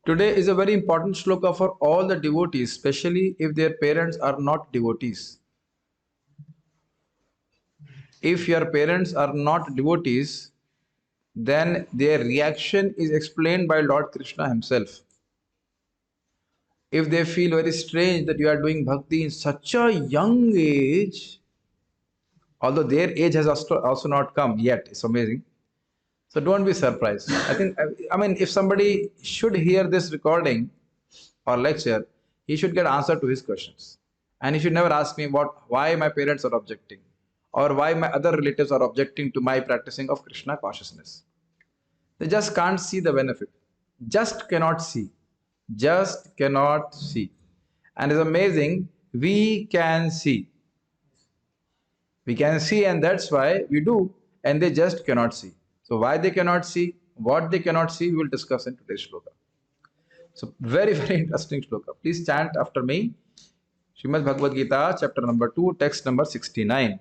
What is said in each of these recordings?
Today is a very important shloka for all the devotees, especially if their parents are not devotees. If your parents are not devotees, then their reaction is explained by Lord Krishna himself. If they feel very strange that you are doing bhakti in such a young age, although their age has also not come yet, it's amazing. So don't be surprised. I mean, if somebody should hear this recording or lecture, he should get answer to his questions. And he should never ask me why my parents are objecting or why my other relatives are objecting to my practicing of Krishna consciousness. They just can't see the benefit. Just cannot see. Just cannot see. And it's amazing, we can see. We can see, and that's why we do, and they just cannot see. So, why they cannot see, what they cannot see, we will discuss in today's shloka. So, very, very interesting shloka. Please chant after me. Srimad Bhagavad Gita, chapter number 2, text number 69.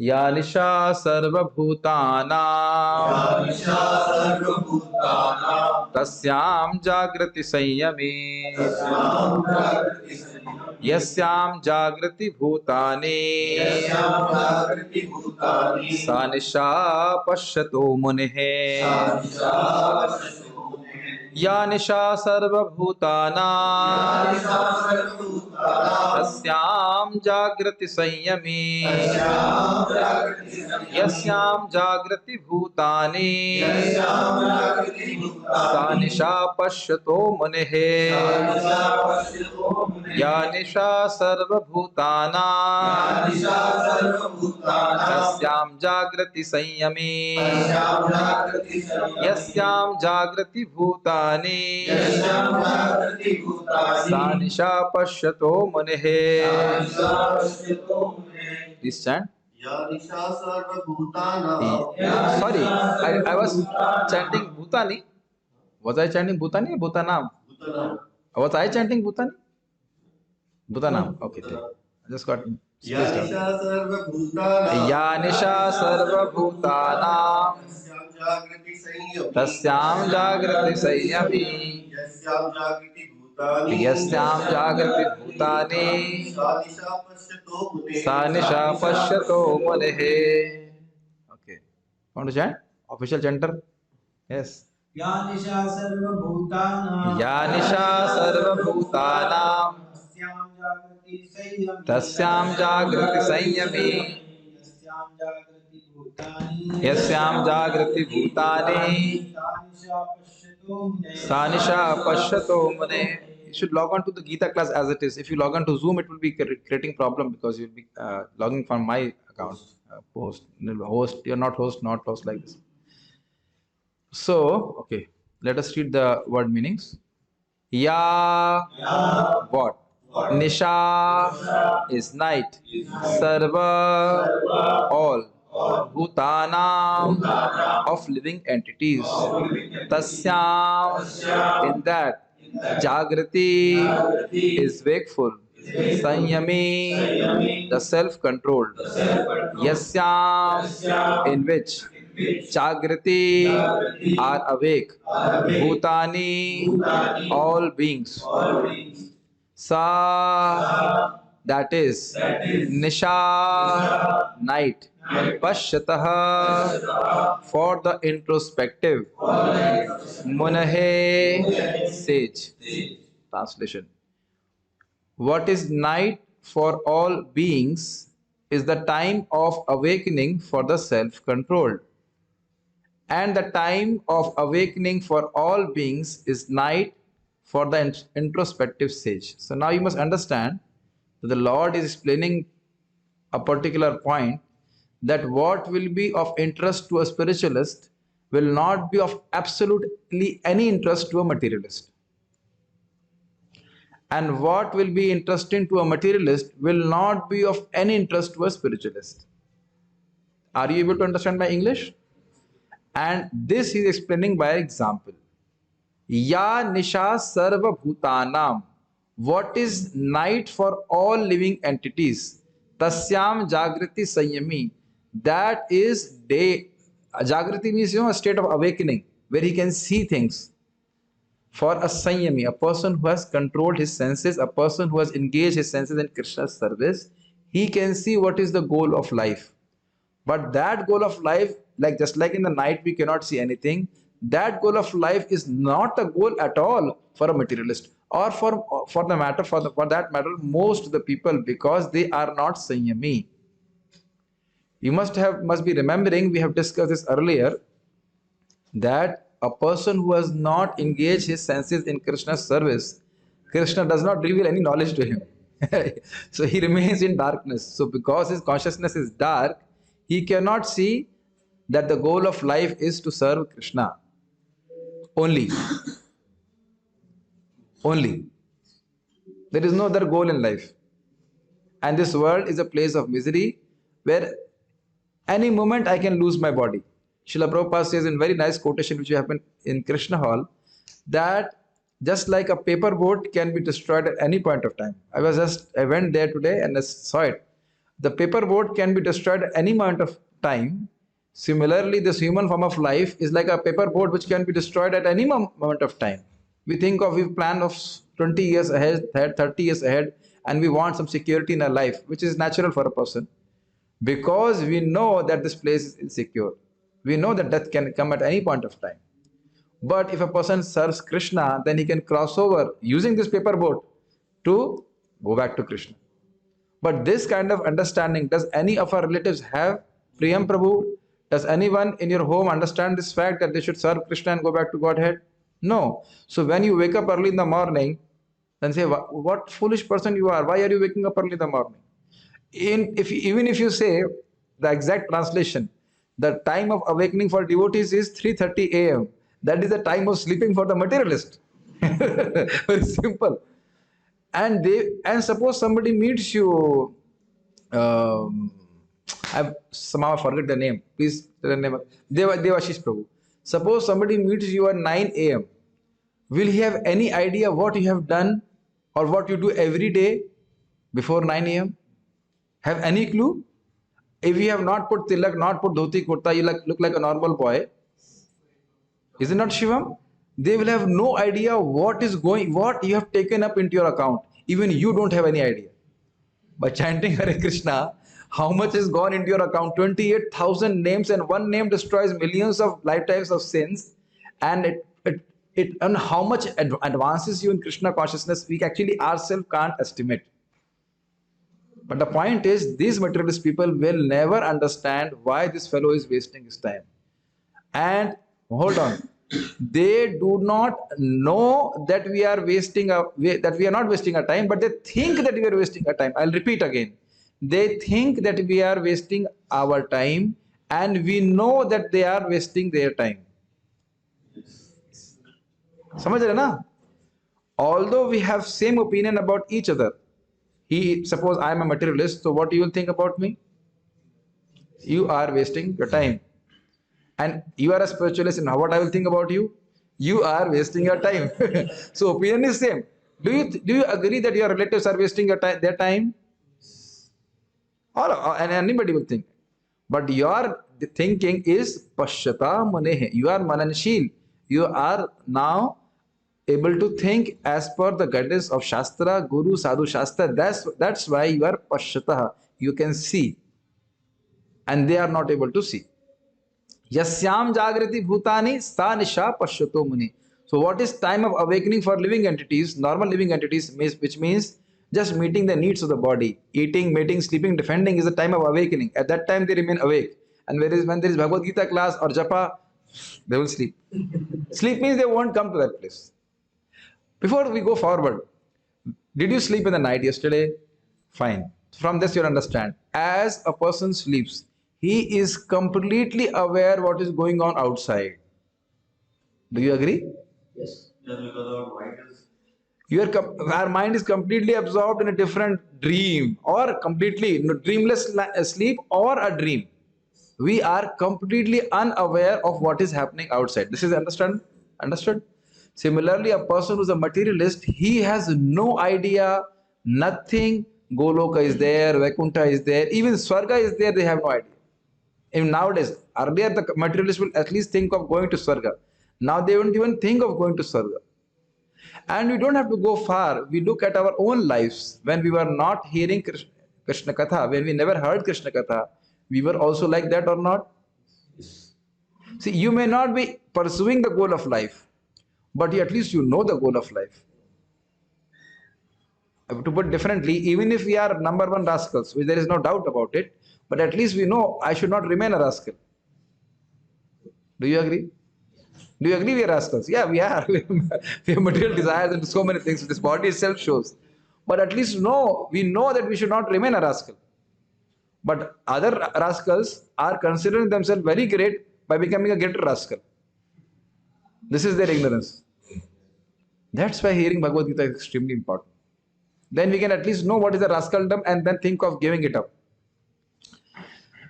या निशा सर्वभूतानां तस्यां जागृति संयमी यस्यां जागृति भूतानि सा निशा पश्यतो मुनिः या निशा सर्वभूतानां तस्यां जागृति संयमी यस्यां जागृति भूतानि सा निशा पश्यतो मुनिः या निशा सर्वभूतानां तस्यां जागृति संयमी यस्यां जागृति भूतानि सा निशा पश्यतो मुनिः. Please chant. Sorry, I was chanting Bhutani. Was I chanting Bhutani or Bhutanam? Was I chanting Bhutani? Bhutanam. Okay. I just got spaced out. Ya Nisha Sarva Bhutanam Tasyam Jagrati Sayami Yasyam Jagrati Bhutani Sa Nisha Pashyato Munehe. Okay. Want to chant? Official chanter? Yes. Ya Nisha Sarva Bhutanam Ya Nisha Sarva Bhutanam Tasyam Jagrati Sayami Yasyam Jagrati Bhutani Sa Nisha Pashyato Mune. You should log on to the Gita class as it is. If you log on to Zoom, it will be creating problem because you'll be logging from my account. Host, you're not host like this. So, okay, let us read the word meanings. Ya, what? Nisha is night. Sarva, all. Bhutanam, of living entities. Tasyam, in that. Jagrati is wakeful. Sanyami, the self-controlled. Yasyam, in which. Jagrati are awake. Bhutani, all beings. Sa, that is. Nisha, night. Pashyatah, for the introspective. Munahe, sage. Translation. What is night for all beings is the time of awakening for the self-controlled. And the time of awakening for all beings is night for the introspective sage. So now you must understand that the Lord is explaining a particular point, that what will be of interest to a spiritualist will not be of absolutely any interest to a materialist. And what will be interesting to a materialist will not be of any interest to a spiritualist. Are you able to understand my English? And this he is explaining by example. Ya Nisha Sarva Bhutanam. What is night for all living entities? Tasyam Jagrati Sanyami. That is day. Jagrati means, a state of awakening where he can see things. For a Sanyami, a person who has controlled his senses, a person who has engaged his senses in Krishna's service, he can see what is the goal of life. But that goal of life, like just like in the night we cannot see anything, that goal of life is not a goal at all for a materialist, or for that matter most of the people, because they are not Sanyami. You must be remembering, we have discussed this earlier, that a person who has not engaged his senses in Krishna's service, Krishna does not reveal any knowledge to him. So he remains in darkness. So because his consciousness is dark, he cannot see that the goal of life is to serve Krishna. Only. Only. There is no other goal in life. And this world is a place of misery where any moment I can lose my body. Srila Prabhupada says in very nice quotation which happened in Krishna Hall, that just like a paper boat can be destroyed at any point of time. I went there today and I saw it. The paper boat can be destroyed at any moment of time. Similarly, this human form of life is like a paper boat which can be destroyed at any moment of time. We plan of 20 years ahead, 30 years ahead, and we want some security in our life, which is natural for a person. Because we know that this place is insecure. We know that death can come at any point of time. But if a person serves Krishna, then he can cross over using this paper boat to go back to Krishna. But this kind of understanding, does any of our relatives have? Priyam Prabhu, does anyone in your home understand this fact that they should serve Krishna and go back to Godhead? No. So when you wake up early in the morning, then say, what foolish person you are? Why are you waking up early in the morning? Even if you say the exact translation, the time of awakening for devotees is 3:30 a.m. That is the time of sleeping for the materialist. Very simple. And suppose somebody meets you, I've somehow forget the name. Please tell the name. Devashish Prabhu. Suppose somebody meets you at 9 a.m. Will he have any idea what you have done or what you do every day before 9 a.m.? Have any clue? If you have not put tilak, not put dhoti kurta, you look like a normal boy. Is it not Shivam? They will have no idea what you have taken up into your account. Even you don't have any idea. By chanting Hare Krishna, how much has gone into your account? 28,000 names, and one name destroys millions of lifetimes of sins. And and how much advances you in Krishna consciousness, we actually ourselves can't estimate. But the point is, these materialist people will never understand why this fellow is wasting his time. And hold on, they do not know that we are not wasting our time, but they think that we are wasting our time. I'll repeat again. They think that we are wasting our time, and we know that they are wasting their time. समझ रहे ना? Although we have same opinion about each other. Suppose I am a materialist, so what do you think about me? You are wasting your time. And you are a spiritualist, and what I will think about you? You are wasting your time. So opinion is same. Do you agree that your relatives are wasting their time? And anybody will think. But your thinking is pashyata munehe. You are mananshil. You are now able to think as per the guidance of Shastra, Guru, Sadhu Shastra. That's why you are pashyata. You can see. And they are not able to see. Yasyam jagriti bhutani sa nisha pashyato muni. So what is time of awakening for living entities, normal living entities, which means just meeting the needs of the body. Eating, mating, sleeping, defending is the time of awakening. At that time they remain awake. And when there is Bhagavad Gita class or Japa, they will sleep. Sleep means they won't come to that place. Before we go forward, did you sleep in the night yesterday? Fine. From this you'll understand. As a person sleeps, he is completely aware what is going on outside. Do you agree? Yes. Our mind is completely absorbed in a different dream, or completely dreamless sleep or a dream. We are completely unaware of what is happening outside. This is understood? Similarly, a person who is a materialist, he has no idea, nothing. Goloka is there, Vaikuntha is there, even Swarga is there, they have no idea. Even nowadays, earlier the materialist will at least think of going to Swarga. Now they won't even think of going to Swarga. And we don't have to go far. We look at our own lives. When we were not hearing Krishna Katha, when we never heard Krishna Katha, we were also like that or not? See, you may not be pursuing the goal of life, but at least you know the goal of life. To put differently, even if we are number one rascals, which there is no doubt about it, but at least we know I should not remain a rascal. Do you agree? Do you agree we are rascals? Yeah, we are. We have material desires and so many things. This body itself shows. But at least we know that we should not remain a rascal. But other rascals are considering themselves very great by becoming a greater rascal. This is their ignorance. That's why hearing Bhagavad Gita is extremely important. Then we can at least know what is the rascaldom and then think of giving it up.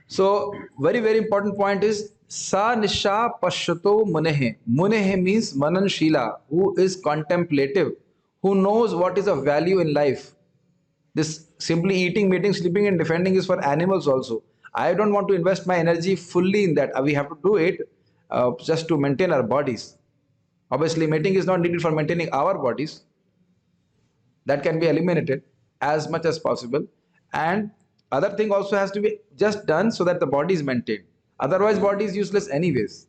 So, very, very important point is Sa Nisha Pashyato Munehe. Munehe means Manan Shila, who is contemplative, who knows what is of value in life. This simply eating, mating, sleeping, and defending is for animals also. I don't want to invest my energy fully in that. We have to do it just to maintain our bodies. Obviously, mating is not needed for maintaining our bodies. That can be eliminated as much as possible. And other thing also has to be just done so that the body is maintained. Otherwise, body is useless anyways.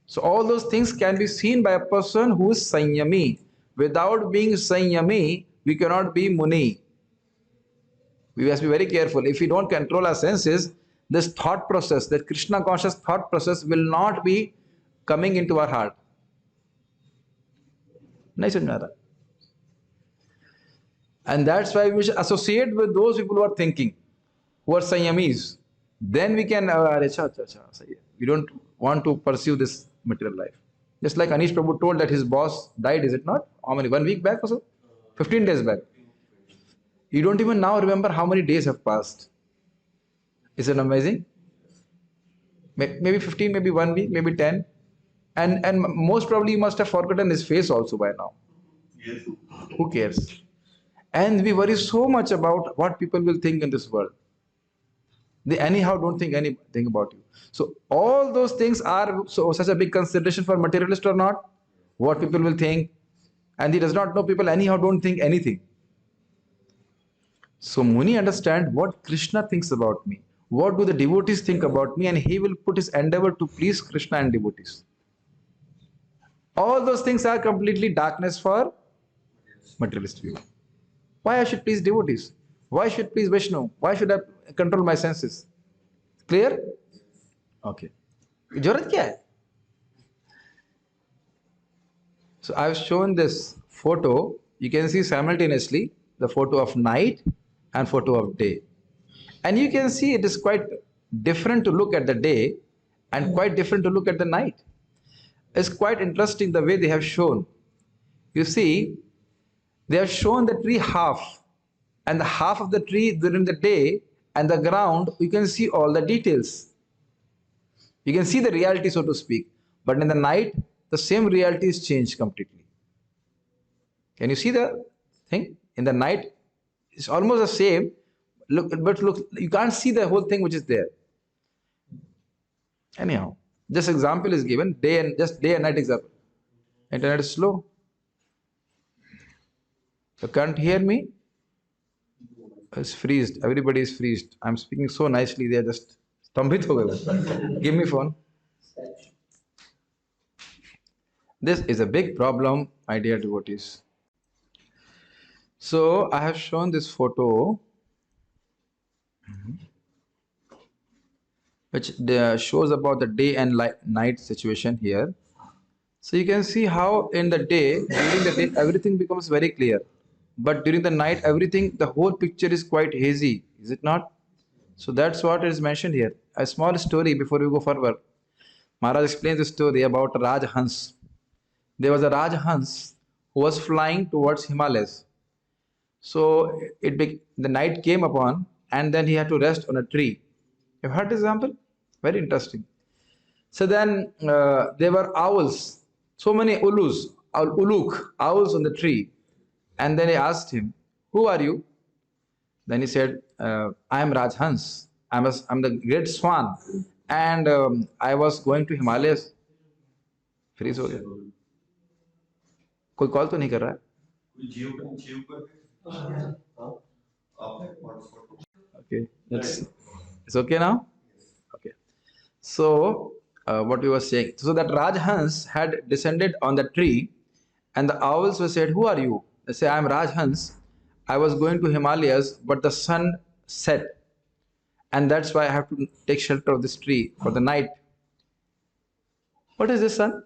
So all those things can be seen by a person who is Sanyami. Without being Sanyami, we cannot be Muni. We must be very careful. If we don't control our senses, this thought process, that Krishna conscious thought process will not be coming into our heart. Nahi samjha raha. And that's why we should associate with those people who are thinking, who are Sanyamis. Then we can, we don't want to pursue this material life. Just like Anish Prabhu told that his boss died, is it not? How many? 1 week back or so? 15 days back. You don't even now remember how many days have passed. Isn't it amazing? Maybe 15, maybe 1 week, maybe 10. And most probably you must have forgotten his face also by now. Yes. Who cares? And we worry so much about what people will think in this world. They anyhow don't think anything about you. So all those things are such a big consideration for materialist or not. What people will think. And he does not know people anyhow don't think anything. So Muni understand what Krishna thinks about me. What do the devotees think about me? And he will put his endeavor to please Krishna and devotees. All those things are completely darkness for materialist view. Why I should please devotees? Why should I please Vishnu? Why should I control my senses? Clear? Okay. Jarat kya hai? So I've shown this photo. You can see simultaneously the photo of night and photo of day. And you can see it is quite different to look at the day and quite different to look at the night. It's quite interesting the way they have shown. You see, they have shown the tree half, and the half of the tree during the day and the ground, you can see all the details. You can see the reality, so to speak. But in the night, the same reality is changed completely. Can you see the thing? In the night, it's almost the same. Look, you can't see the whole thing which is there. Anyhow, this example is given, day and night example. Internet is slow. You can't hear me? It's freezed. Everybody is freezed. I'm speaking so nicely, they are just stambhit ho gaye. Give me phone. This is a big problem, my dear devotees. So I have shown this photo which shows about the day and night situation here. So you can see how in the day, during the day, everything becomes very clear. But during the night, the whole picture is quite hazy, is it not? So that's what is mentioned here. A small story before we go further. Maharaj explains the story about Rajhans. There was a Rajhans who was flying towards Himalayas. So the night came upon and then he had to rest on a tree. You've heard this example? Very interesting. So then there were owls, so many owls on the tree. And then he asked him, who are you? Then he said, I am Rajhans. I'm the great swan. And I was going to Himalayas. Freeze ho gaya. कोई call तो नहीं कर रहा है? Okay, it's okay now. Okay. So, what we were saying. So that Rajhans had descended on the tree, and the owls were said, "Who are you?" They say, "I am Rajhans. I was going to Himalayas, but the sun set, and that's why I have to take shelter of this tree for the night." What is this sun?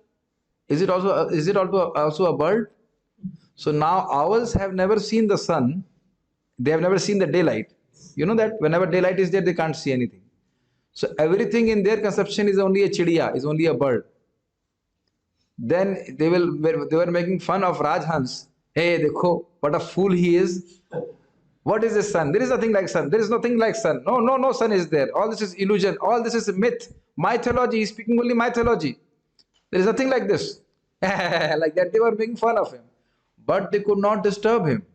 Is it also a bird? So now owls have never seen the sun. They have never seen the daylight. You know that whenever daylight is there, they can't see anything. So everything in their conception is only a chidiya, is only a bird. Then they were making fun of Rajhans. Hey, dekho, what a fool he is. What is the sun? There is nothing like sun. There is nothing like sun. No sun is there. All this is illusion. All this is myth. Mythology. He's speaking only mythology. There is nothing like this. Like that, they were making fun of him. But they could not disturb him.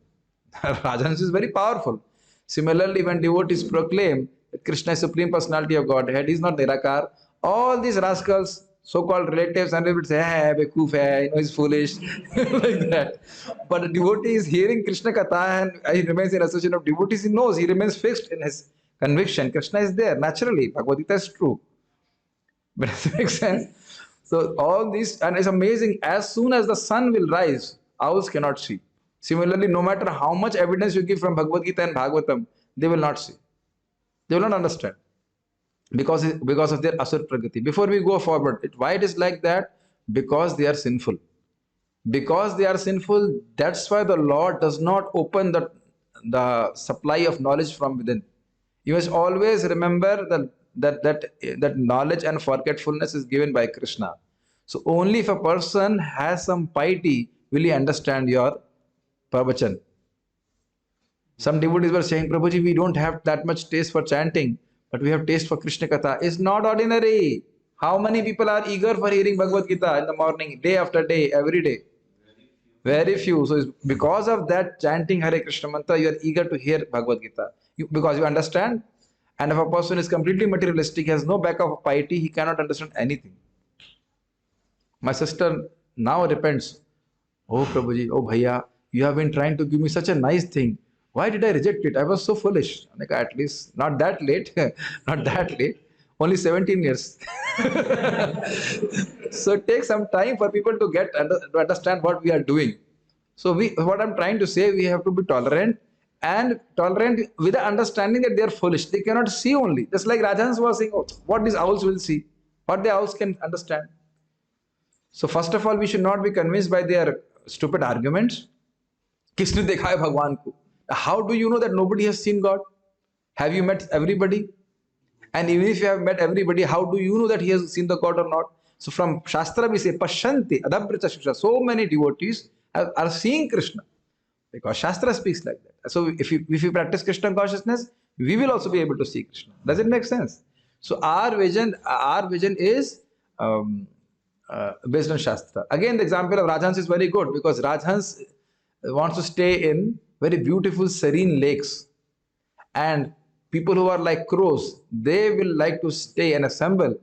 Rajhans is very powerful. Similarly, when devotees proclaim that Krishna is Supreme Personality of Godhead, he is not Nirakar, all these rascals, so-called relatives, and they would say, hey, bekoof hai, he's foolish, like that. But a devotee is hearing Krishna Katha and he remains in association of devotees, he knows, he remains fixed in his conviction. Krishna is there, naturally. Bhagavad Gita is true. But does it make sense? So all these, and it's amazing, as soon as the sun will rise, owls cannot see. Similarly, no matter how much evidence you give from Bhagavad Gita and Bhagavatam, they will not see. They will not understand. Because of their asur pragati. Before we go forward, why it is like that? Because they are sinful. Because they are sinful, that's why the Lord does not open the supply of knowledge from within. You must always remember that knowledge and forgetfulness is given by Krishna. So only if a person has some piety will he understand your pravachan. Some devotees were saying, Prabhuji, we don't have that much taste for chanting, but we have taste for Krishna Katha. It's not ordinary. How many people are eager for hearing Bhagavad Gita in the morning, day after day, every day? Very few. So it's because of that chanting Hare Krishna mantra, you are eager to hear Bhagavad Gita. Because you understand. And if a person is completely materialistic, has no backup of piety, he cannot understand anything. My sister now repents. Oh Prabhuji, oh Bhaiya, you have been trying to give me such a nice thing. Why did I reject it? I was so foolish. Like, at least not that late, not that late. Only 17 years. So it takes some time for people to understand what we are doing. So what I'm trying to say, we have to be tolerant, and tolerant with the understanding that they are foolish. They cannot see only. Just like Rajhans was saying, oh, what these owls will see, what the owls can understand. So first of all, we should not be convinced by their stupid arguments. Kisne dekha hai Bhagwan ko? How do you know that nobody has seen God? Have you met everybody? And even if you have met everybody, how do you know that he has seen the God or not? So from Shastra we say, Pashyanti, Adabrita Shiksha. So many devotees are seeing Krishna. Because Shastra speaks like that. So if you practice Krishna consciousness, we will also be able to see Krishna. Does it make sense? So our vision is based on Shastra. Again, the example of Rajhans is very good because Rajhans wants to stay in very beautiful, serene lakes. And people who are like crows, they will like to stay and assemble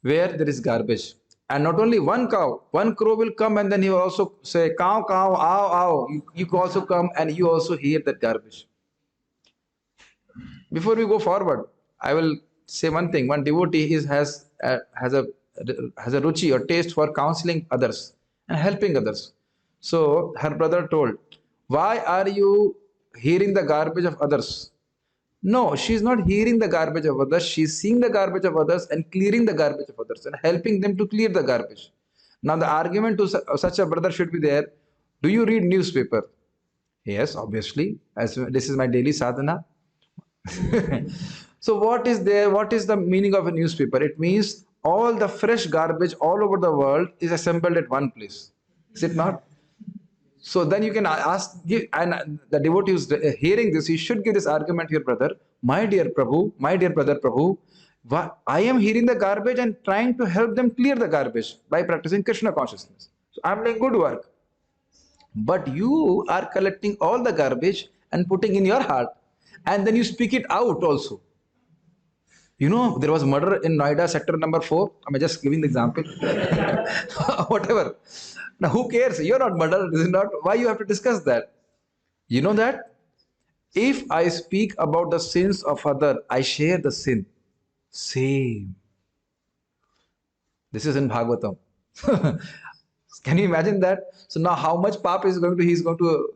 where there is garbage. And not only one crow will come and then he will also say, cow, cow, ow, ow. You can also come and you also hear that garbage. Before we go forward, I will say one thing. One devotee has a ruchi or taste for counseling others and helping others. So her brother told, why are you hearing the garbage of others? No, she's not hearing the garbage of others. She's seeing the garbage of others and clearing the garbage of others and helping them to clear the garbage. Now the argument to such a brother should be there. Do you read newspaper? Yes, obviously. As this is my daily sadhana. So what is there? What is the meaning of a newspaper? It means all the fresh garbage all over the world is assembled at one place. Is it not? So then you can ask, and the devotee who's hearing this, he should give this argument here, brother. My dear Prabhu, my dear brother Prabhu, I am hearing the garbage and trying to help them clear the garbage by practicing Krishna consciousness. So I'm doing good work. But you are collecting all the garbage and putting in your heart, and then you speak it out also. You know, there was murder in Noida, sector number 4. I'm just giving the example. Whatever. Now, who cares? You're not murdered. This is not why you have to discuss that. You know that if I speak about the sins of other, I share the sin. Same. This is in Bhagavatam. Can you imagine that? So now, how much pap is going to he's going to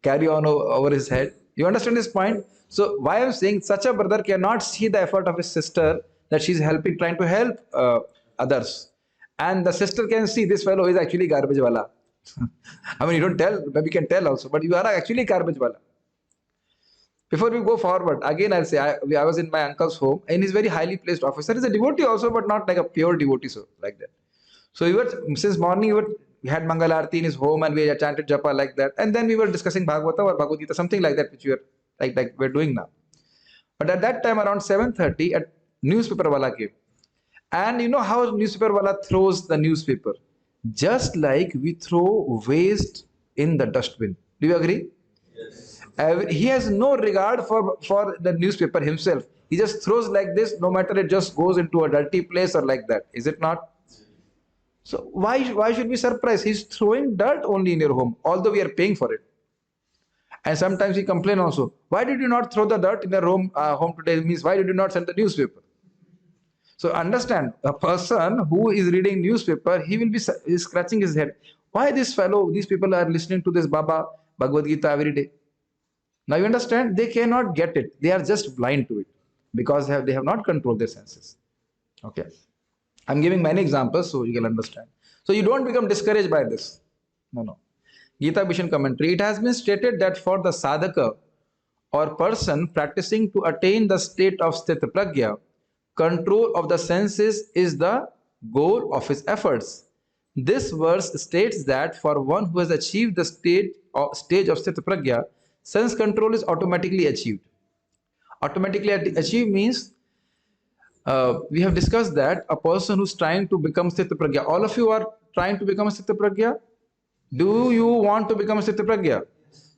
carry on over his head? You understand this point? So why I'm saying such a brother cannot see the effort of his sister that she's helping, trying to help others, and the sister can see this fellow is actually garbage wala. I mean, you don't tell, maybe you can tell also, but you are actually garbage wala. Before we go forward, again I'll say I was in my uncle's home, and he's very highly placed officer. He's a devotee also, but not like a pure devotee, so like that. So since morning we had Mangal Aarti in his home, and we had chanted japa like that, and then we were discussing Bhagavata or Bhagavad Gita, something like that, which we are like we're doing now. But at that time around 7:30, a newspaper wala came, and you know how newspaper wala throws the newspaper, just like we throw waste in the dustbin. Do you agree? He has no regard for the newspaper himself. He just throws like this, no matter it just goes into a dirty place or like that. Is it not? So why should we surprise? He's throwing dirt only in your home, although we are paying for it. And sometimes he complain also. Why did you not throw the dirt in your home today? Means why did you not send the newspaper? So understand, a person who is reading newspaper, he will be scratching his head. Why these people are listening to this Baba Bhagavad Gita every day? Now you understand, they cannot get it. They are just blind to it because they have not controlled their senses. Okay. I'm giving many examples so you can understand. So you don't become discouraged by this. No. Gita Bhushan commentary. It has been stated that for the sadhaka or person practicing to attain the state of sthita pragya, control of the senses is the goal of his efforts. This verse states that for one who has achieved the stage of sthita pragya, sense control is automatically achieved. Automatically achieved means we have discussed that a person who's trying to become sthita pragya, all of you are trying to become a sthita pragya. Do you want to become a sthita pragya?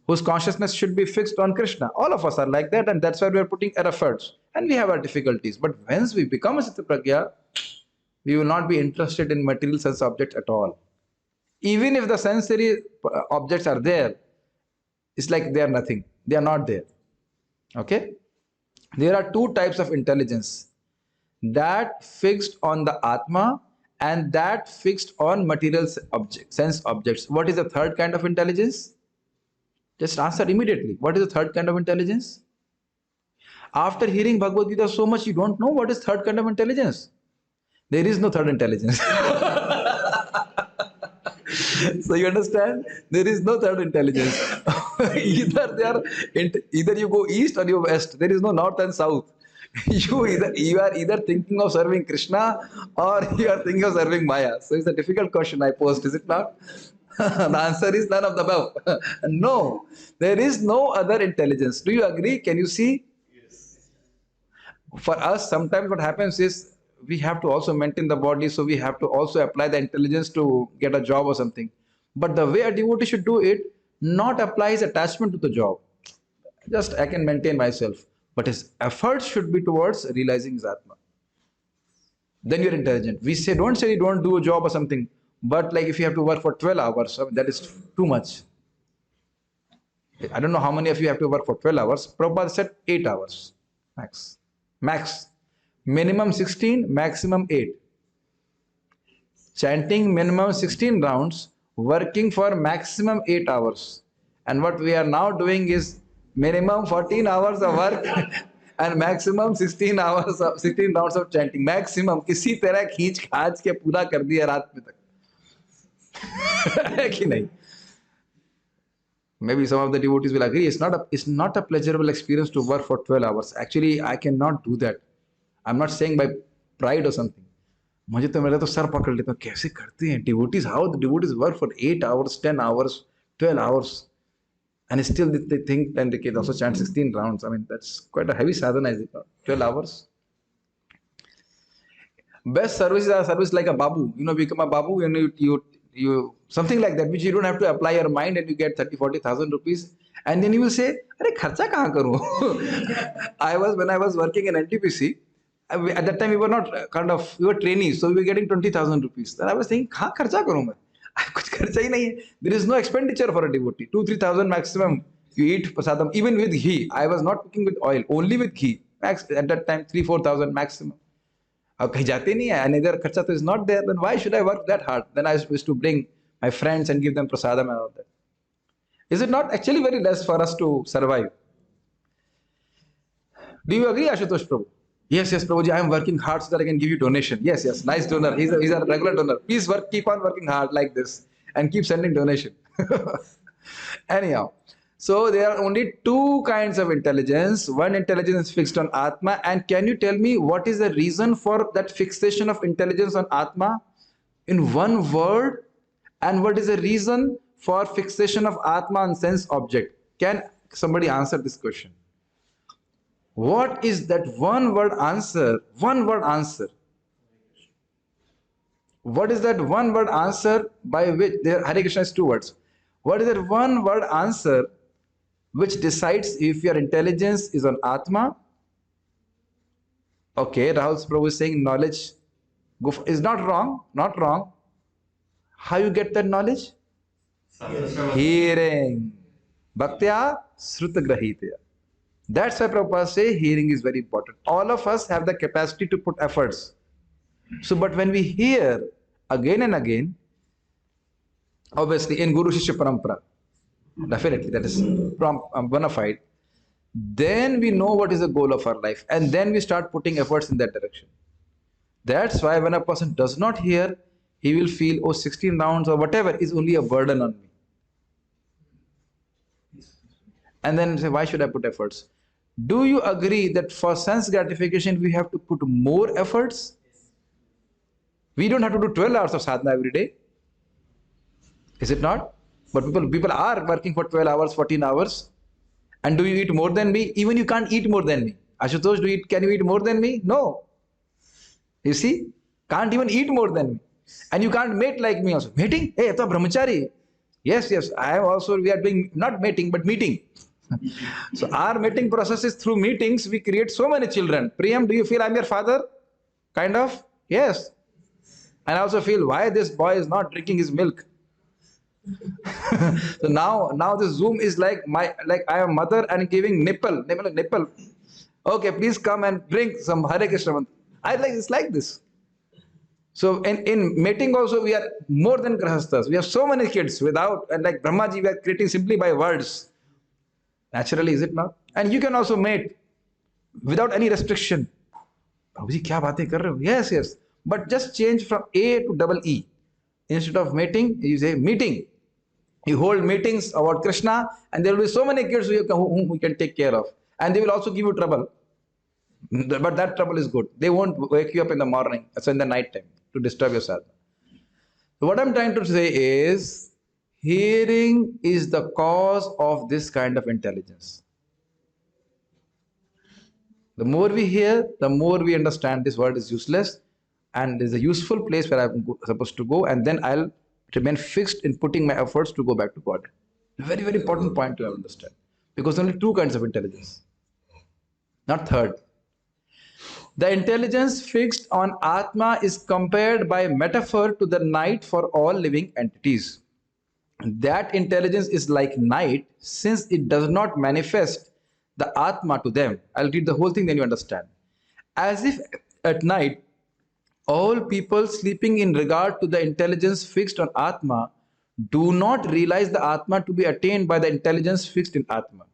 Whose consciousness should be fixed on Krishna. All of us are like that, and that's why we are putting our efforts. And we have our difficulties. But once we become a sthita pragya, we will not be interested in material sense objects at all. Even if the sensory objects are there, it's like they are nothing. They are not there. Okay? There are two types of intelligence. That fixed on the Atma and that fixed on material sense objects. What is the third kind of intelligence? Just answer immediately. What is the third kind of intelligence? After hearing Bhagavad Gita so much, you don't know what is third kind of intelligence. There is no third intelligence. So you understand? There is no third intelligence. Either you go east or you west. There is no north and south. You are either thinking of serving Krishna or you are thinking of serving Maya. So it's a difficult question I posed, is it not? The answer is none of the above. No, there is no other intelligence. Do you agree? Can you see? Yes. For us, sometimes what happens is we have to also maintain the body, so we have to also apply the intelligence to get a job or something. But the way a devotee should do it, not apply his attachment to the job. Just I can maintain myself. But his effort should be towards realizing his Atma. Then you're intelligent. We say, don't say you don't do a job or something. But like if you have to work for 12 hours, that is too much. I don't know how many of you have to work for 12 hours. Prabhupada said 8 hours. Max. Minimum 16, maximum 8. Chanting minimum 16 rounds, working for maximum 8 hours. And what we are now doing is minimum 14 hours of work and maximum 16 rounds of chanting. Maximum किसी तरह खींच खाच के पूरा कर दिया रात में तक. है कि नहीं? Maybe some of the devotees will agree. It's not a pleasurable experience to work for 12 hours. Actually, I cannot do that. I'm not saying by pride or something. मुझे तो मेरा तो सर पकड़ लेता हूँ कैसे करते हैं devotees? How the devotees work for 8 hours, 10 hours, 12 hours. And still they think and they can also chant 16 rounds. I mean, that's quite a heavy sadhana, is it not? 12 hours. Best service is a service like a babu. You know, become a babu and you something like that, which you don't have to apply your mind and you get 30,000-40,000 rupees. And then you will say, "Arey, kharcha kahan karu?" When I was working in NTPC, at that time we were not we were trainees, so we were getting 20,000 rupees. Then I was thinking, kahan kharcha karu main? कुछ खर्चा ही नहीं है. There is no expenditure for a devotee. 2-3,000 maximum. You eat prasadam even with ghee. I was not cooking with oil, only with ghee. Max at that time 3-4,000 maximum. अब कहीं जाते नहीं है, and अगर खर्चा तो is not there, then why should I work that hard? Then I used to bring my friends and give them prasadam and all that. Is it not actually very less for us to survive? Do you agree, Ashutosh Prabhu? Yes, yes, Prabhuji, I am working hard so that I can give you donation. Yes, yes, nice donor. He's a regular donor. Please work, keep on working hard like this and keep sending donation. Anyhow, so there are only two kinds of intelligence. One intelligence is fixed on Atma. And can you tell me what is the reason for that fixation of intelligence on Atma in one word? And what is the reason for fixation of Atma on sense object? Can somebody answer this question? What is that one word answer? One word answer. What is that one word answer by which there Hare Krishna is two words? What is that one word answer which decides if your intelligence is on Atma? Okay, Rahul Prabhu is saying knowledge is not wrong, not wrong. How you get that knowledge? Hearing. Bhaktya Srutagrahitya. That's why Prabhupada say hearing is very important. All of us have the capacity to put efforts. So, but when we hear again and again, obviously in Guru Shishya Parampara, definitely that is bona fide, then we know what is the goal of our life, and then we start putting efforts in that direction. That's why when a person does not hear, he will feel, oh, 16 rounds or whatever is only a burden on me. And then say, why should I put efforts? Do you agree that for sense gratification, we have to put more efforts? We don't have to do 12 hours of sadhana every day. Is it not? But people are working for 12 hours, 14 hours. And do you eat more than me? Even you can't eat more than me. Ashutosh, can you eat more than me? No. You see? Can't even eat more than me. And you can't mate like me also. Mating? Hey, it's a brahmachari. Yes, yes. I am also, we are doing not mating, but meeting. So our mating process is through meetings. We create so many children. Priyam, do you feel I'm your father? Kind of? Yes. And I also feel why this boy is not drinking his milk. So now this Zoom is like I am mother and giving nipple. Okay, please come and drink some Hare Krishna. It's like this. So in mating also we are more than grahasthas. We have so many kids without, and like Brahmaji we are creating simply by words. Naturally, is it not? And you can also mate without any restriction. Prabhuji, kya baatein kar rahe ho? Yes, yes. But just change from A to double E. Instead of mating, you say meeting. You hold meetings about Krishna, and there will be so many kids whom we can take care of. And they will also give you trouble. But that trouble is good. They won't wake you up in the morning, so in the night time, to disturb your sadhana. So what I'm trying to say is, hearing is the cause of this kind of intelligence. The more we hear, the more we understand this world is useless, and is a useful place where I'm supposed to go, and then I'll remain fixed in putting my efforts to go back to God. Very, very important point to understand. Because only two kinds of intelligence, not third. The intelligence fixed on Atma is compared by metaphor to the night for all living entities. That intelligence is like night since it does not manifest the Atma to them. I'll read the whole thing, then you understand. As if at night, all people sleeping in regard to the intelligence fixed on Atma do not realize the Atma to be attained by the intelligence fixed in Atma.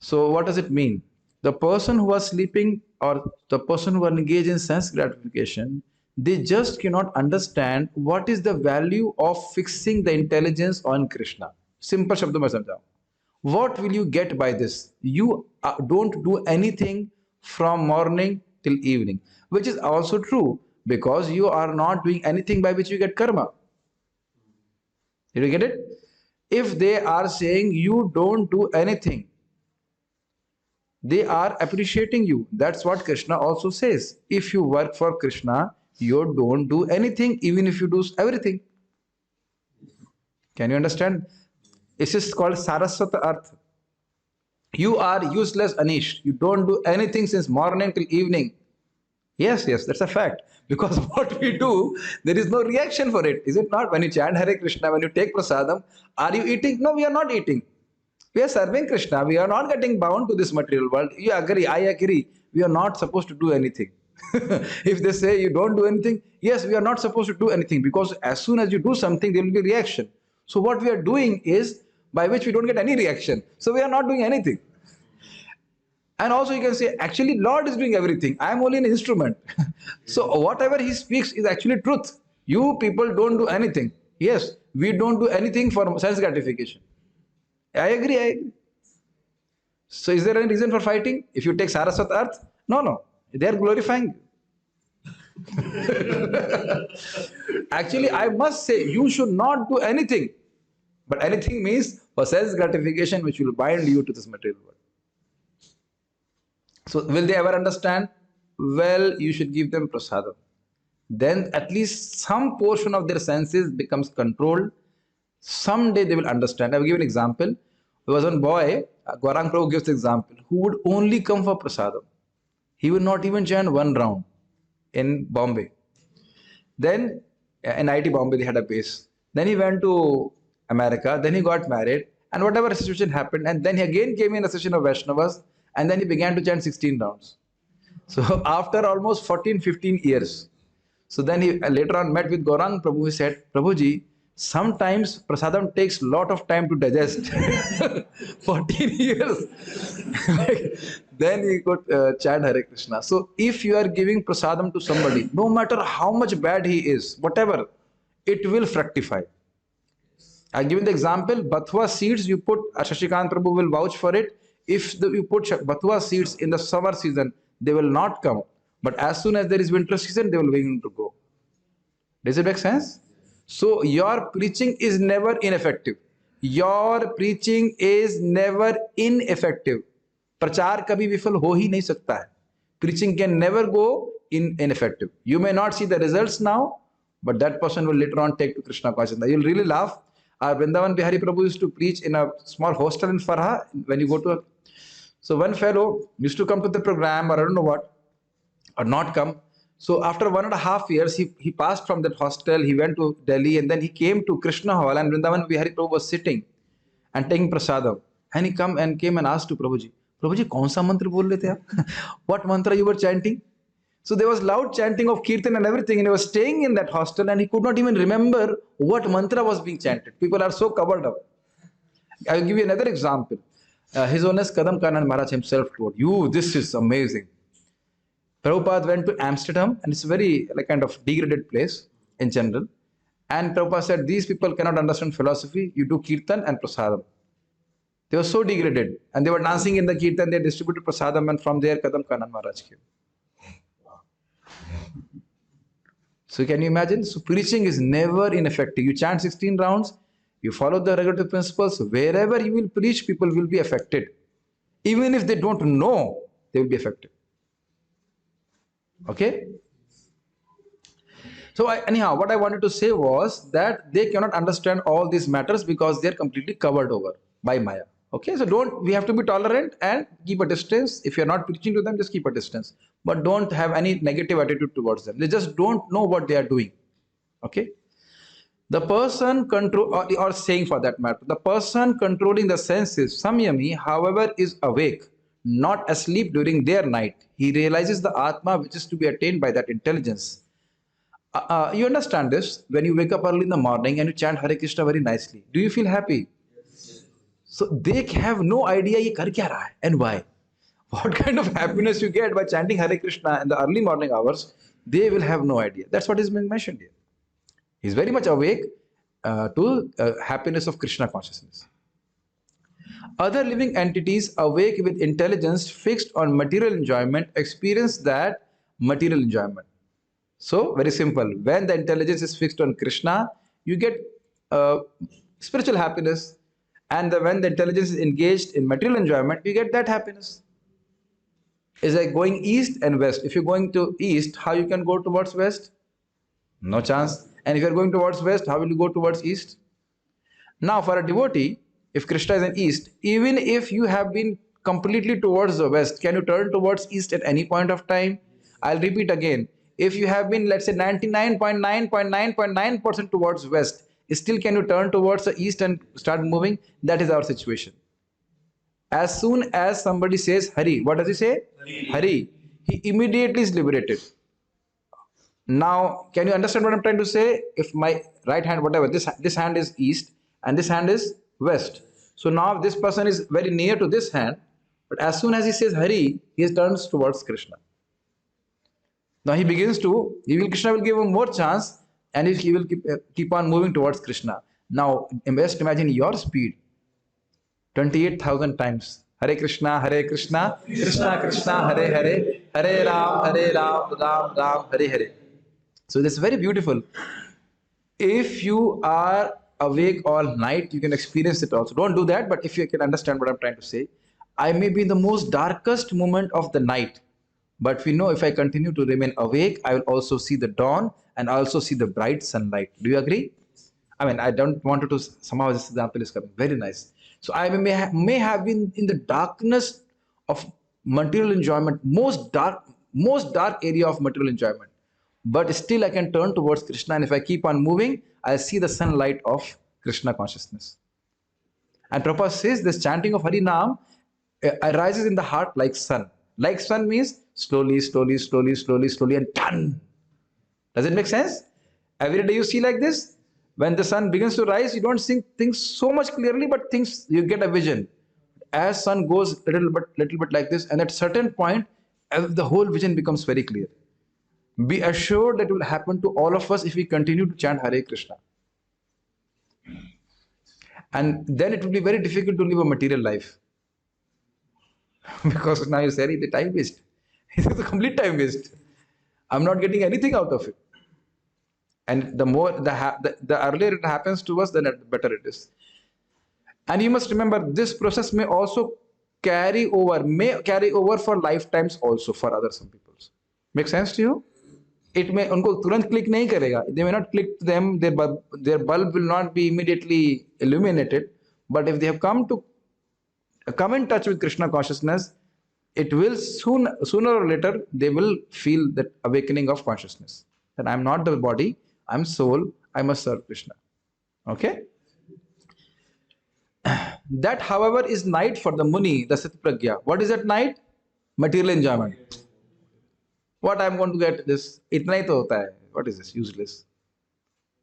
So what does it mean? The person who was sleeping or the person who are engaged in sense gratification, they just cannot understand what is the value of fixing the intelligence on Krishna. Simple shabdo mein samjhao. What will you get by this? You don't do anything from morning till evening, which is also true because you are not doing anything by which you get karma. Did you get it? If they are saying you don't do anything, they are appreciating you. That's what Krishna also says. If you work for Krishna, you don't do anything, even if you do everything. Can you understand? This is called Saraswata Artha. You are useless, Anish. You don't do anything since morning till evening. Yes, yes, that's a fact. Because what we do, there is no reaction for it. Is it not? When you chant Hare Krishna, when you take prasadam, are you eating? No, we are not eating. We are serving Krishna. We are not getting bound to this material world. You agree, I agree. We are not supposed to do anything. If they say you don't do anything, yes, we are not supposed to do anything, because as soon as you do something, there will be reaction. So what we are doing is by which we don't get any reaction. So we are not doing anything. And also you can say, actually, Lord is doing everything. I am only an instrument. So whatever he speaks is actually truth. You people don't do anything. Yes, we don't do anything for sense gratification. I agree, I agree. So is there any reason for fighting? If you take Saraswat Arth, no, no. They are glorifying you. Actually, I must say, you should not do anything. But anything means for sense gratification, which will bind you to this material world. So will they ever understand? Well, you should give them prasadam. Then at least some portion of their senses becomes controlled. Someday they will understand. I will give an example. There was one boy, Gaurang Prabhu gives the example, who would only come for prasadam. He would not even chant one round in Bombay. Then in IIT Bombay, they had a base. Then he went to America. Then he got married. And whatever situation happened, and then he again came in a session of Vaishnavas, and then he began to chant 16 rounds. So after almost 14, 15 years. So then he later on met with Gaurang Prabhu. He said, Prabhuji, sometimes prasadam takes a lot of time to digest. 14 years. Then he could chant Hare Krishna. So if you are giving prasadam to somebody, no matter how much bad he is, whatever, it will fructify. I'll give you the example. Bathua seeds, you put, Shashikant Prabhu will vouch for it. If you put Bathua seeds in the summer season, they will not come. But as soon as there is winter season, they will begin to grow. Does it make sense? So your preaching is never ineffective. Your preaching is never ineffective. प्रचार कभी विफल हो ही नहीं सकता है. Preaching can never go ineffective. You may not see the results now, but that person will later on take to Krishna consciousness. You'll really laugh. Our Vrindavan Bihari Prabhu used to preach in a small hostel in Farha when you go to a... So one fellow used to come to the program, or I don't know what, or not come. So after 1.5 years, he passed from that hostel, he went to Delhi, and then he came to Krishna Hall, and Vrindavan Bihari Prabhu was sitting and taking prasadam. And he came and asked to Prabhuji, Prabhuji, kaun sa mantra bol rahe the aap? What mantra you were chanting? So there was loud chanting of kirtan and everything, and he was staying in that hostel, and he could not even remember what mantra was being chanted. People are so covered up. I will give you another example. His Holiness Kadam Kannan Maharaj himself told, this is amazing. Prabhupada went to Amsterdam, and it's a very kind of degraded place in general. And Prabhupada said, these people cannot understand philosophy. You do kirtan and prasadam. They were so degraded, and they were dancing in the kirtan. They distributed prasadam, and from there Kadam Kannan Maharaj came. So can you imagine? So preaching is never ineffective. You chant 16 rounds, you follow the regulative principles. Wherever you will preach, people will be affected. Even if they don't know, they will be affected. Okay? So anyhow, what I wanted to say was that they cannot understand all these matters because they are completely covered over by Maya. Okay, so we have to be tolerant and keep a distance. If you're not preaching to them, just keep a distance. But don't have any negative attitude towards them. They just don't know what they are doing. Okay? The person or saying for that matter, the person controlling the senses, Samyami, however, is awake, not asleep during their night. He realizes the Atma which is to be attained by that intelligence. You understand this? When you wake up early in the morning and you chant Hare Krishna very nicely, do you feel happy? So they have no idea ye kar kya raha hai and why. What kind of happiness you get by chanting Hare Krishna in the early morning hours, they will have no idea. That's what is being mentioned here. He's very much awake to happiness of Krishna consciousness. Other living entities awake with intelligence fixed on material enjoyment experience that material enjoyment. So, very simple. When the intelligence is fixed on Krishna, you get spiritual happiness. And when the intelligence is engaged in material enjoyment, you get that happiness. It's like going east and west. If you're going to east, how you can go towards west? No chance. And if you're going towards west, how will you go towards east? Now, for a devotee, if Krishna is in east, even if you have been completely towards the west, can you turn towards east at any point of time? I'll repeat again. If you have been, let's say, 99.9.9.9% towards west, still can you turn towards the east and start moving? That is our situation. As soon as somebody says Hari, what does he say? Hari. He immediately is liberated. Now, can you understand what I'm trying to say? If my right hand, whatever, this hand is east and this hand is west. So now this person is very near to this hand, but as soon as he says Hari, he turns towards Krishna. Now he begins to, Krishna will give him more chance, and he will keep on moving towards Krishna. Now, just imagine your speed, 28,000 times. Hare Krishna, Krishna Krishna, Hare Hare, Hare Ram, Ram Ram, Hare Hare. So this is very beautiful. If you are awake all night, you can experience it also. Don't do that, but if you can understand what I'm trying to say, I may be in the most darkest moment of the night, but we know if I continue to remain awake, I will also see the dawn and also see the bright sunlight. Do you agree? I mean, I don't want to somehow this example is coming. Very nice. So I may have been in the darkness of material enjoyment, most dark area of material enjoyment. But still I can turn towards Krishna, and if I keep on moving, I'll see the sunlight of Krishna consciousness. And Prabhupada says this chanting of Hari Nam arises in the heart like sun. Like sun means slowly, and done. Does it make sense? Every day you see like this. When the sun begins to rise, you don't see things so much clearly, but you get a vision. As sun goes little bit like this, and at certain point, the whole vision becomes very clear. Be assured that it will happen to all of us if we continue to chant Hare Krishna. And then it will be very difficult to live a material life. Because now you say, the time waste. It is a complete time waste. I'm not getting anything out of it. And the earlier it happens to us, then the better it is. And you must remember, this process may also carry over for lifetimes also for some people. Make sense to you? It may unko turant click nahi karega. They may not click to them. Their bulb will not be immediately illuminated. But if they have come in touch with Krishna consciousness, it will sooner or later they will feel that awakening of consciousness. That I am not the body, I am soul. I must serve Krishna. Okay. That, however, is night for the Muni, the Sthit-pragya. What is that night? Material enjoyment. What I'm going to get this? Itna hi to hota hai. What is this? Useless.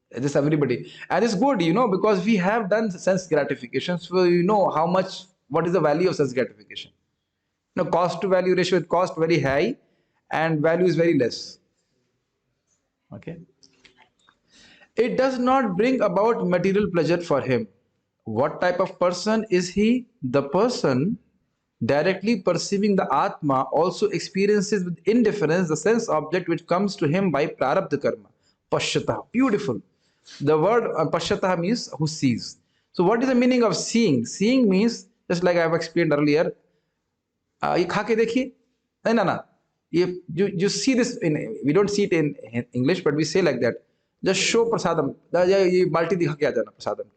This everybody. And it's good, because we have done sense gratification. So you know what is the value of sense gratification. Cost to value ratio, it cost very high and value is very less. Okay. It does not bring about material pleasure for him. What type of person is he? The person directly perceiving the Atma also experiences with indifference the sense object which comes to him by prarabdha karma. Pashyata. Beautiful. The word pashyata means who sees. So what is the meaning of seeing? Seeing means, just like I have explained earlier, ye kha ke dekhiye? No. You see this we don't see it in English, but we say like that. Just show prasadam. Ye balti dikha ke aa jana prasadam ki.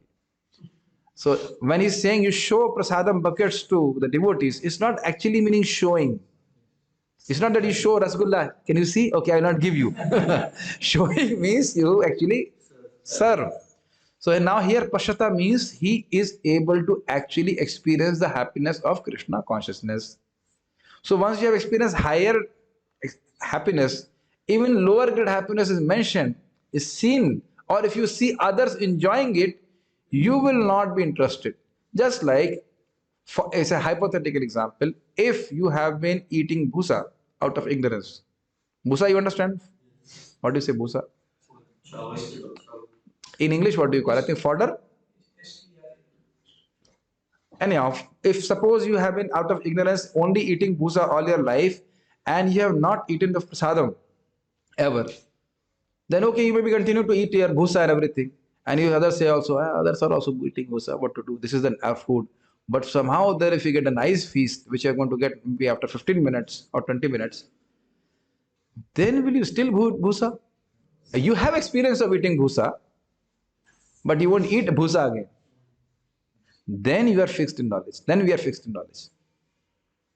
So when he's saying you show prasadam buckets to the devotees, it's not actually meaning showing. It's not that you show rasgulla. Can you see? Okay, I will not give you. Showing means you actually serve. So now here pashyata means he is able to actually experience the happiness of Krishna consciousness. So once you have experienced higher happiness, even lower grade happiness is mentioned, is seen, or if you see others enjoying it, you will not be interested. Just like, as a hypothetical example, if you have been eating bhusa out of ignorance. Bhusa, you understand? What do you say, bhusa? In English, what do you call it? I think fodder? Anyhow, if suppose you have been out of ignorance only eating bhusa all your life and you have not eaten the prasadam ever, then okay, you maybe continue to eat your bhusa and everything. And you others say also, others are also eating bhusa, what to do? This is our food. But somehow there, if you get a nice feast, which you are going to get maybe after 15 minutes or 20 minutes, then will you still eat bhusa? You have experience of eating bhusa, but you won't eat bhusa again. Then you are fixed in knowledge. Then we are fixed in knowledge.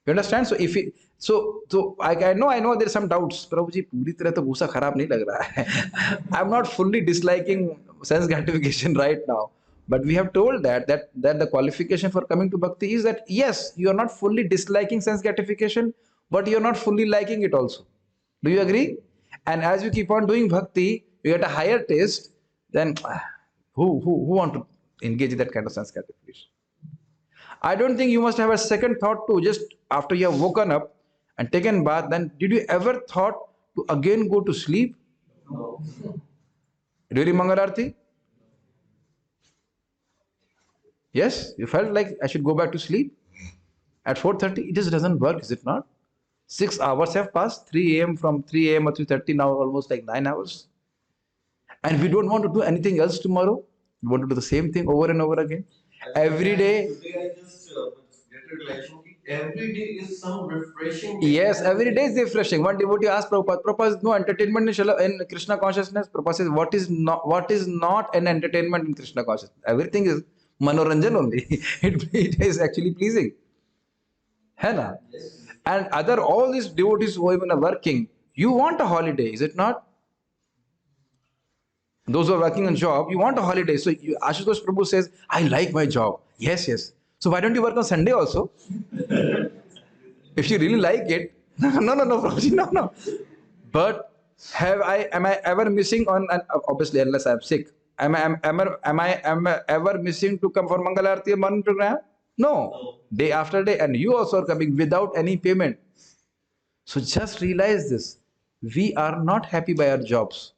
You understand? So if it, so I know there's some doubts. Prabhu ji, पूरी तरह तो भूसा खराब नहीं लग रहा है. I'm not fully disliking sense gratification right now, but we have told that the qualification for coming to bhakti is that yes, you are not fully disliking sense gratification, but you are not fully liking it also. Do you agree? And as you keep on doing bhakti, you get a higher taste. Then who want to engage in that kind of sense gratification? I don't think you must have a second thought to just after you have woken up and taken bath. Then did you ever thought to again go to sleep during Mangal Aarti? Yes, you felt like I should go back to sleep at 4:30. It just doesn't work, is it not? 6 hours have passed. 3 a.m. from 3 a.m. or 3:30 now almost like 9 hours, and we don't want to do anything else tomorrow. We want to do the same thing over and over again. Every day. Today I just get a realization that every day is some refreshing. Yes, every day is refreshing. One devotee asked Prabhupada, Prabhupada, no entertainment in Krishna consciousness. Prabhupada says, what is not an entertainment in Krishna consciousness? Everything is manoranjan only. it is actually pleasing. Hai na? And all these devotees who even are working, you want a holiday, is it not? Those who are working on job, you want a holiday. So Ashutosh Prabhu says, I like my job. Yes, yes. So why don't you work on Sunday also? If you really like it. No, Prabhuji, no. But am I ever missing on, obviously unless I'm sick, am I ever missing to come for Mangal Aarti or morning program? No. Day after day. And you also are coming without any payment. So just realize this. We are not happy by our jobs.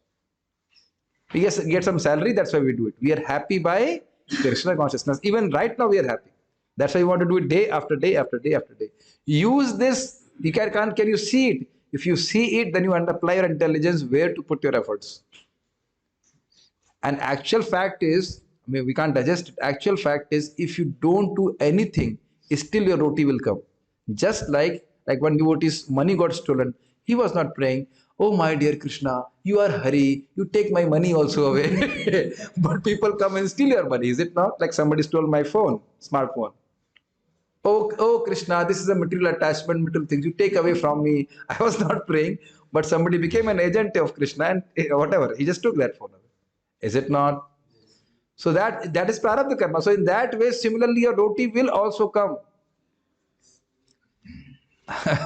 We get some salary, that's why we do it. We are happy by Krishna consciousness. Even right now we are happy. That's why we want to do it day after day after day after day. Use this. Can you see it? If you see it, then you apply your intelligence where to put your efforts. And actual fact is, we can't digest it. Actual fact is, if you don't do anything, still your roti will come. Just like when devotee's money got stolen, he was not praying, oh my dear Krishna, you are Hari, you take my money also away. But people come and steal your money, is it not? Like somebody stole my phone, smartphone. Oh Krishna, this is a material attachment, material things you take away from me. I was not praying, but somebody became an agent of Krishna and whatever, he just took that phone away. Is it not? So that is prarabdha karma. So in that way, similarly, your roti will also come.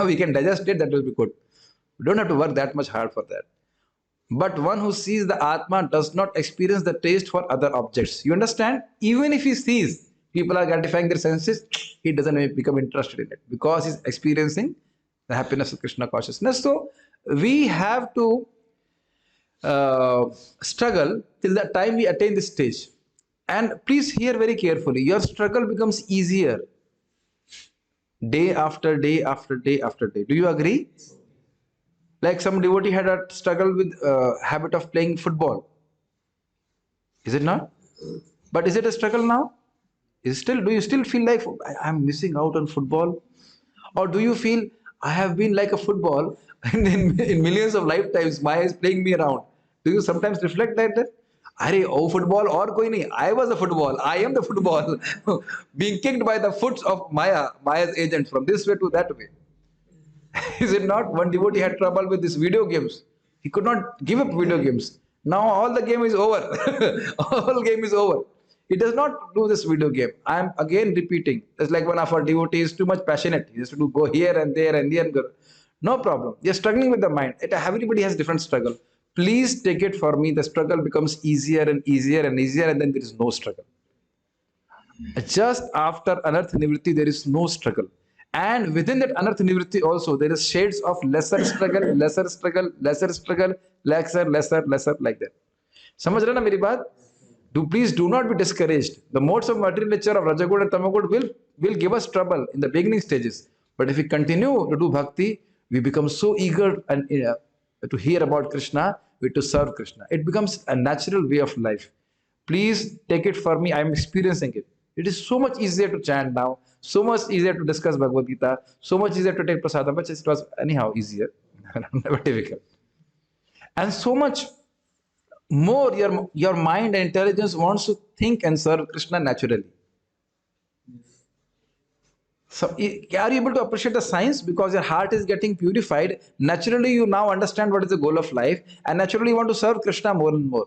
We can digest it, that will be good. We don't have to work that much hard for that. But one who sees the Atma does not experience the taste for other objects. You understand? Even if he sees people are gratifying their senses, he doesn't become interested in it because he's experiencing the happiness of Krishna consciousness. So we have to struggle till the time we attain this stage. And please hear very carefully, your struggle becomes easier day after day after day after day. Do you agree? Like some devotee had a struggle with habit of playing football. Is it not? But is it a struggle now? Do you still feel like I'm missing out on football? Or do you feel I have been like a football and in millions of lifetimes Maya is playing me around? Do you sometimes reflect like that? Oh, football or koi nahi. I was the football. I am the football. Being kicked by the foot of Maya's agent from this way to that way. Is it not? One devotee had trouble with these video games. He could not give up video games. Now all the game is over. All game is over. He does not do this video game. I am again repeating. It's like one of our devotees is too much passionate. He has to go here and there and there and go. No problem. You're struggling with the mind. Everybody has different struggle. Please take it for me. The struggle becomes easier and easier and easier, and then there is no struggle. Just after Anartha Nivritti, there is no struggle. And within that Anartha Nivritti also, there is shades of lesser struggle, lesser struggle, lesser struggle, lesser, like that. Samajh rahe na meri baat? Please do not be discouraged. The modes of material nature of Rajagud and Tamagud will give us trouble in the beginning stages. But if we continue to do bhakti, we become so eager and to hear about Krishna, to serve Krishna. It becomes a natural way of life. Please take it for me. I am experiencing it. It is so much easier to chant now, so much easier to discuss Bhagavad Gita, so much easier to take prasadam, but it was anyhow easier, never difficult. And so much more your mind and intelligence wants to think and serve Krishna naturally. So, are you able to appreciate the science? Because your heart is getting purified. Naturally, you now understand what is the goal of life, and naturally, you want to serve Krishna more and more.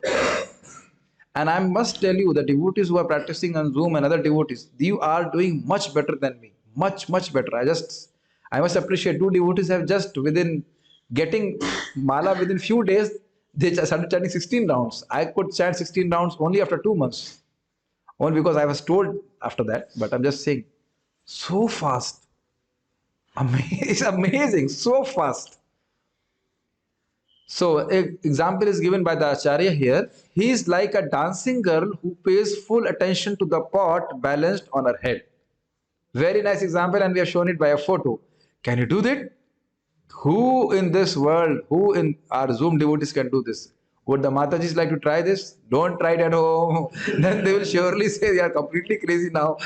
And I must tell you, the devotees who are practicing on Zoom and other devotees, you are doing much better than me. Much, much better. I must appreciate two devotees have just within getting mala within few days, they just started chanting 16 rounds. I could chant 16 rounds only after 2 months. Only because I was told after that. But I'm just saying, so fast. It's amazing. So fast. So, an example is given by the Acharya here. He is like a dancing girl who pays full attention to the pot balanced on her head. Very nice example, and we have shown it by a photo. Can you do that? Who in this world, who in our Zoom devotees can do this? Would the Matajis like to try this? Don't try it at home. Then they will surely say, you are completely crazy now.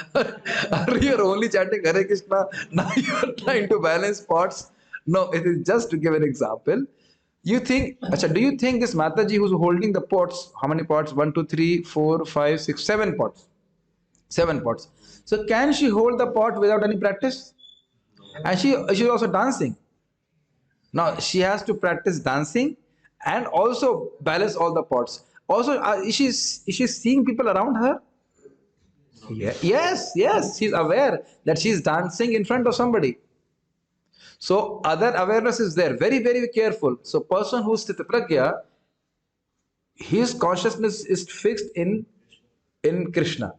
Earlier only chanting Hare Krishna, now you are trying to balance pots. No, it is just to give an example. You think, Acha, do you think this Mataji who's holding the pots, how many pots? 1, 2, 3, 4, 5, 6, 7 pots. 7 pots. So can she hold the pot without any practice? And she's also dancing. Now she has to practice dancing and also balance all the pots. Also, is she seeing people around her? Yeah. Yes. She's aware that she's dancing in front of somebody. So other awareness is there. Very, very careful. So person who's Sthita Pragya, his consciousness is fixed in Krishna.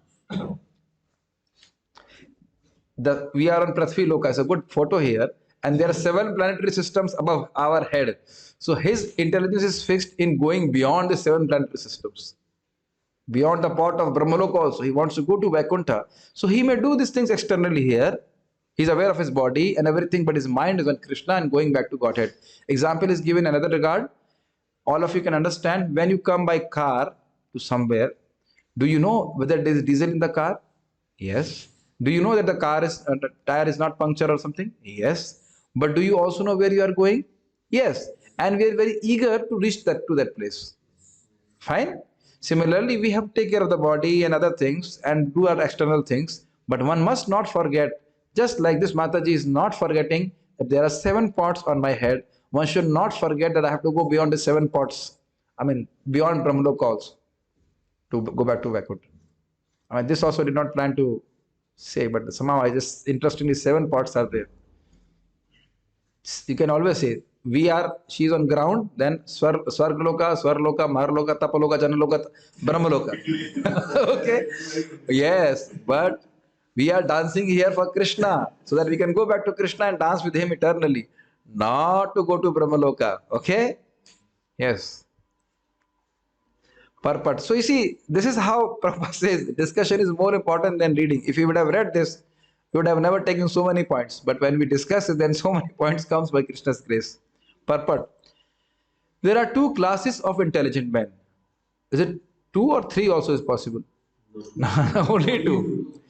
We are on Prithvi Loka. It's a good photo here. And there are 7 planetary systems above our head. So his intelligence is fixed in going beyond the 7 planetary systems. Beyond the pot of Brahmaloka also. He wants to go to Vaikuntha. So he may do these things externally here. He's aware of his body and everything, but his mind is on Krishna and going back to Godhead. Example is given in another regard. All of you can understand, when you come by car to somewhere, do you know whether there is diesel in the car? Yes. Do you know that the tire is not punctured or something? Yes. But do you also know where you are going? Yes. And we are very eager to reach to that place. Fine. Similarly, we have to take care of the body and other things and do our external things. But one must not forget, just like this Mataji is not forgetting that there are 7 pots on my head. One should not forget that I have to go beyond the 7 pots. Beyond Brahmaloka also to go back to Vaikuntha. This also did not plan to say, but somehow interestingly 7 pots are there. You can always say, she's on ground, then Swargaloka, Swarloka, Marloka, Tapaloka, Janaloka, Brahmaloka. Okay? Yes, but we are dancing here for Krishna, so that we can go back to Krishna and dance with him eternally. Not to go to Brahmaloka. Okay? Yes. Purport. So you see, this is how Prabhupada says, discussion is more important than reading. If you would have read this, you would have never taken so many points. But when we discuss it, then so many points comes by Krishna's grace. Purport. There are 2 classes of intelligent men. Is it 2 or 3 also is possible? Only 2.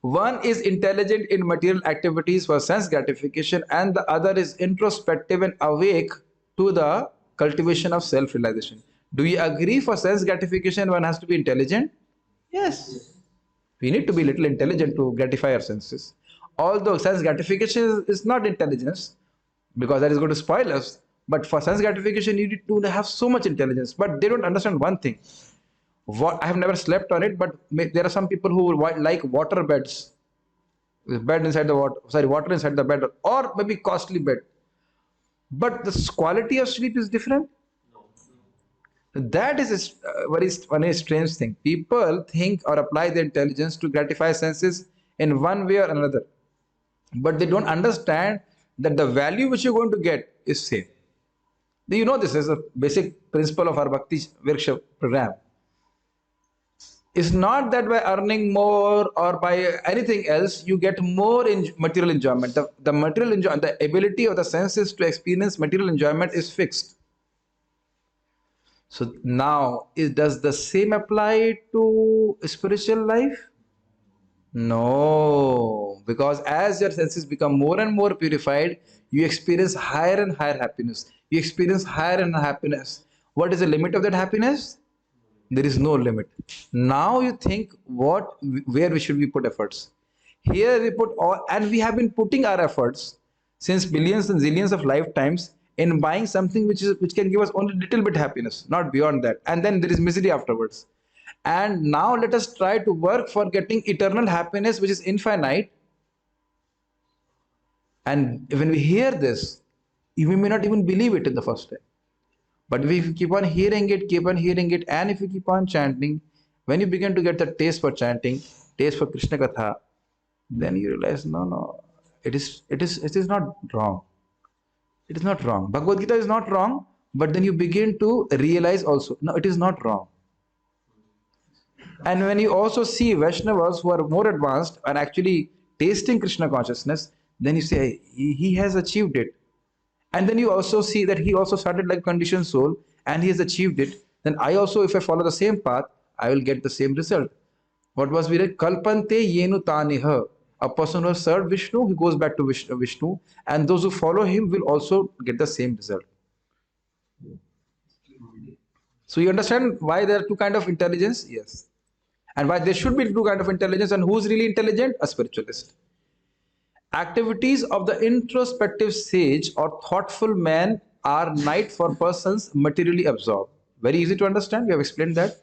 One is intelligent in material activities for sense gratification, and the other is introspective and awake to the cultivation of self-realization. Do you agree for sense gratification one has to be intelligent? Yes. We need to be little intelligent to gratify our senses. Although sense gratification is not intelligence, because that is going to spoil us. But for sense gratification, you need to have so much intelligence. But they don't understand one thing. I have never slept on it, but there are some people who like water beds. Bed inside the water, water inside the bed, or maybe costly bed. But the quality of sleep is different. That is a very strange thing. People think or apply their intelligence to gratify senses in one way or another. But they don't understand that the value which you're going to get is same. Do you know this is a basic principle of our Bhakti Vriksha program? It's not that by earning more or by anything else, you get more material enjoyment. The material enjoyment, the ability of the senses to experience material enjoyment is fixed. So now, does the same apply to spiritual life? No, because as your senses become more and more purified, you experience higher and higher happiness. You experience higher and higher happiness. What is the limit of that happiness? There is no limit. Now you think where we should we put efforts. Here we put all, and we have been putting our efforts since billions and zillions of lifetimes in buying something which can give us only little bit happiness, not beyond that. And then there is misery afterwards. And now let us try to work for getting eternal happiness, which is infinite. And when we hear this, we may not even believe it in the first time. But if you keep on hearing it, and if you keep on chanting, when you begin to get the taste for chanting, taste for Krishna Katha, then you realize, no, it is not wrong. It is not wrong. Bhagavad Gita is not wrong, but then you begin to realize also, no, it is not wrong. And when you also see Vaishnavas who are more advanced and actually tasting Krishna consciousness, then you say, he has achieved it. And then you also see that he also started like conditioned soul and he has achieved it. Then I also, if I follow the same path, I will get the same result. What was we read? Kalpante yenu taniha. A person who has served Vishnu, he goes back to Vishnu, and those who follow him will also get the same result. So you understand why there are two kinds of intelligence? Yes. And why there should be two kinds of intelligence, and who's really intelligent? A spiritualist. Activities of the introspective sage or thoughtful man are night for persons materially absorbed. Very easy to understand. We have explained that.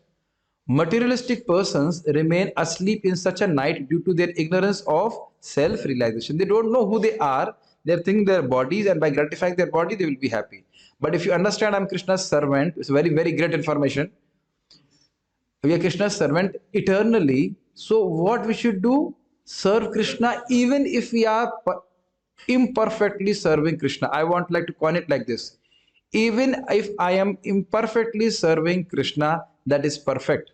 Materialistic persons remain asleep in such a night due to their ignorance of self-realization. They don't know who they are. They're thinking their bodies, and by gratifying their body, they will be happy. But if you understand, I'm Krishna's servant, it's very, very great information. We are Krishna's servant eternally. So what we should do? Serve Krishna even if we are imperfectly serving Krishna. I want like to coin it like this. Even if I am imperfectly serving Krishna, that is perfect.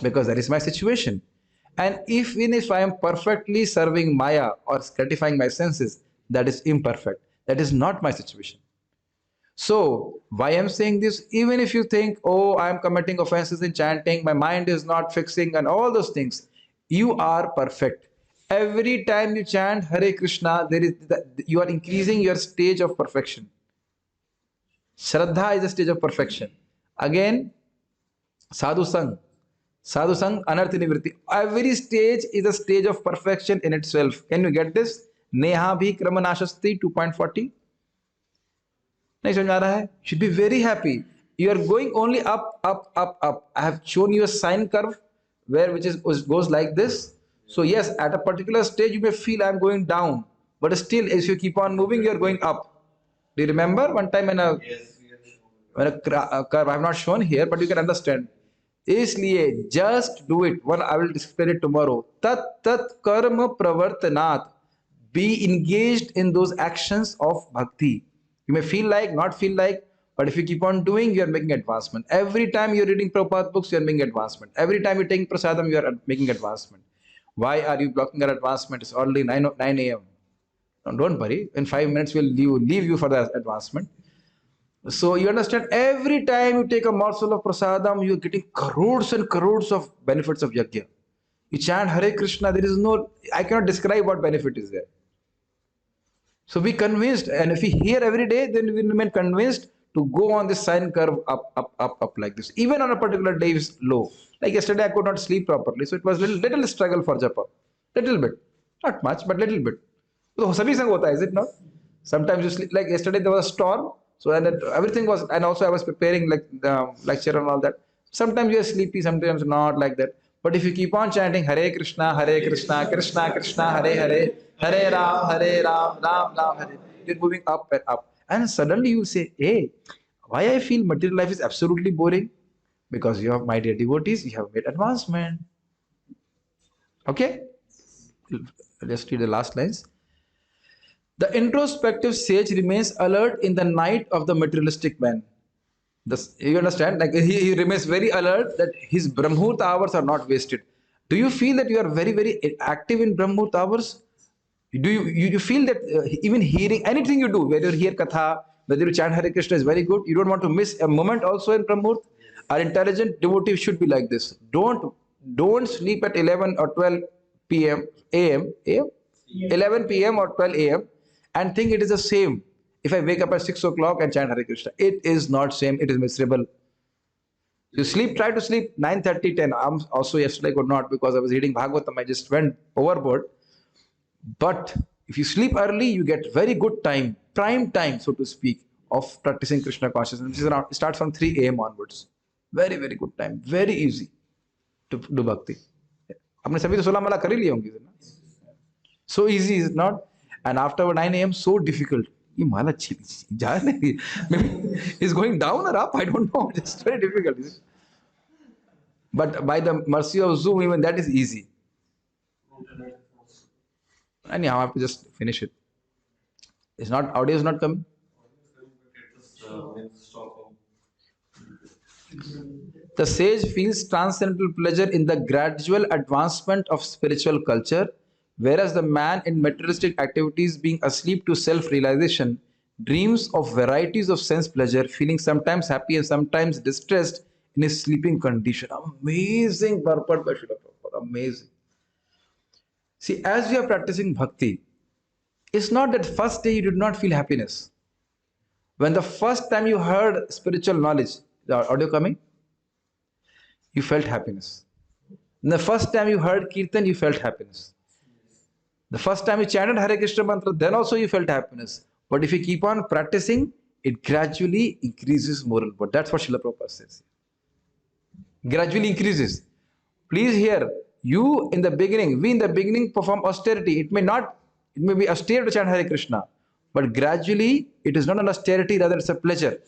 Because that is my situation. And even if I am perfectly serving Maya or gratifying my senses, that is imperfect. That is not my situation. So, why I'm saying this, even if you think, oh, I'm committing offenses in chanting, my mind is not fixing and all those things, you are perfect. Every time you chant Hare Krishna, you are increasing your stage of perfection. Shraddha is a stage of perfection. Again, Sadhu Sang, Anartha Nivritti. Every stage is a stage of perfection in itself. Can you get this? Neha bhi kramanashasti 2.40. नहीं समझ आ रहा है? Should be very happy. You are going only up, up, up, up. I have shown you a sine curve which goes like this. So yes, at a particular stage you may feel I am going down, but still, if you keep on moving, you are going up. Do you remember one time when a curve I have not shown here, but you can understand. इसलिए just do it. I will explain it tomorrow. Tat karma pravartanat. Be engaged in those actions of bhakti. You may feel like, not feel like, but if you keep on doing, you are making advancement. Every time you're reading Prabhupada books, you are making advancement. Every time you're taking prasadam, you are making advancement. Why are you blocking your advancement? It's already 9 a.m. No, don't worry. In 5 minutes, we'll leave you for the advancement. So you understand, every time you take a morsel of prasadam, you're getting crores and crores of benefits of yajna. You chant Hare Krishna, there is no, I cannot describe what benefit is there. So be convinced, and if we hear every day, then we remain convinced to go on this sine curve up like this. Even on a particular day is low. Like yesterday, I could not sleep properly, so it was little struggle for japa. Little bit. Not much, but little bit. So sabhi sang hota, is it not? Sometimes you sleep, like yesterday there was a storm, so and everything was, and also I was preparing like the lecture and all that. Sometimes you are sleepy, sometimes not like that. But if you keep on chanting Hare Krishna, Krishna Krishna, Hare, Hare Ram, Ram Ram, Hare, you're moving up and up. And suddenly you say, hey, why I feel material life is absolutely boring? Because you have, my dear devotees, you have made advancement. Okay? Let's read the last lines. The introspective sage remains alert in the night of the materialistic man. You understand? Like he remains very alert that his Brahmurta hours are not wasted. Do you feel that you are very, very active in Brahmurta hours? Do you feel that even hearing anything you do, whether you hear Katha, whether you chant Hare Krishna is very good, you don't want to miss a moment also in Brahmurta? Our intelligent devotee should be like this. Don't sleep at 11 or 12 p.m. 11 p.m. or 12 a.m. and think it is the same. If I wake up at 6 o'clock and chant Hare Krishna, it is not same. It is miserable. You sleep, try to sleep 9:30, 10. I'm also yesterday could not because I was reading Bhagavatam. I just went overboard. But if you sleep early, you get very good time, prime time, so to speak, of practicing Krishna consciousness. Which is around, starts from 3 a.m. onwards. Very, very good time. Very easy to do bhakti. आपने सभी तो 16 माला कर ही लिए होंगे ना? So easy is it not? And after 9 a.m. so difficult. ये माला जा नहीं. Maybe it's going down or up. I don't know. It's very difficult. But by the mercy of Zoom, even that is easy. Anyhow, I have to just finish it. It's not audio is not coming. The sage feels transcendental pleasure in the gradual advancement of spiritual culture, whereas the man in materialistic activities, being asleep to self-realization, dreams of varieties of sense pleasure, feeling sometimes happy and sometimes distressed in his sleeping condition. Amazing purport by Srila Prabhupada. Amazing. See, as you are practicing bhakti, it's not that first day you did not feel happiness. When the first time you heard spiritual knowledge, the audio coming, you felt happiness. And the first time you heard kirtan, you felt happiness. The first time you chanted Hare Krishna mantra, then also you felt happiness. But if you keep on practicing, it gradually increases more and more. That's what Srila Prabhupada says. Gradually increases. Please hear, you in the beginning, we in the beginning perform austerity. It may be austere to chant Hare Krishna, but gradually it is not an austerity, rather it's a pleasure.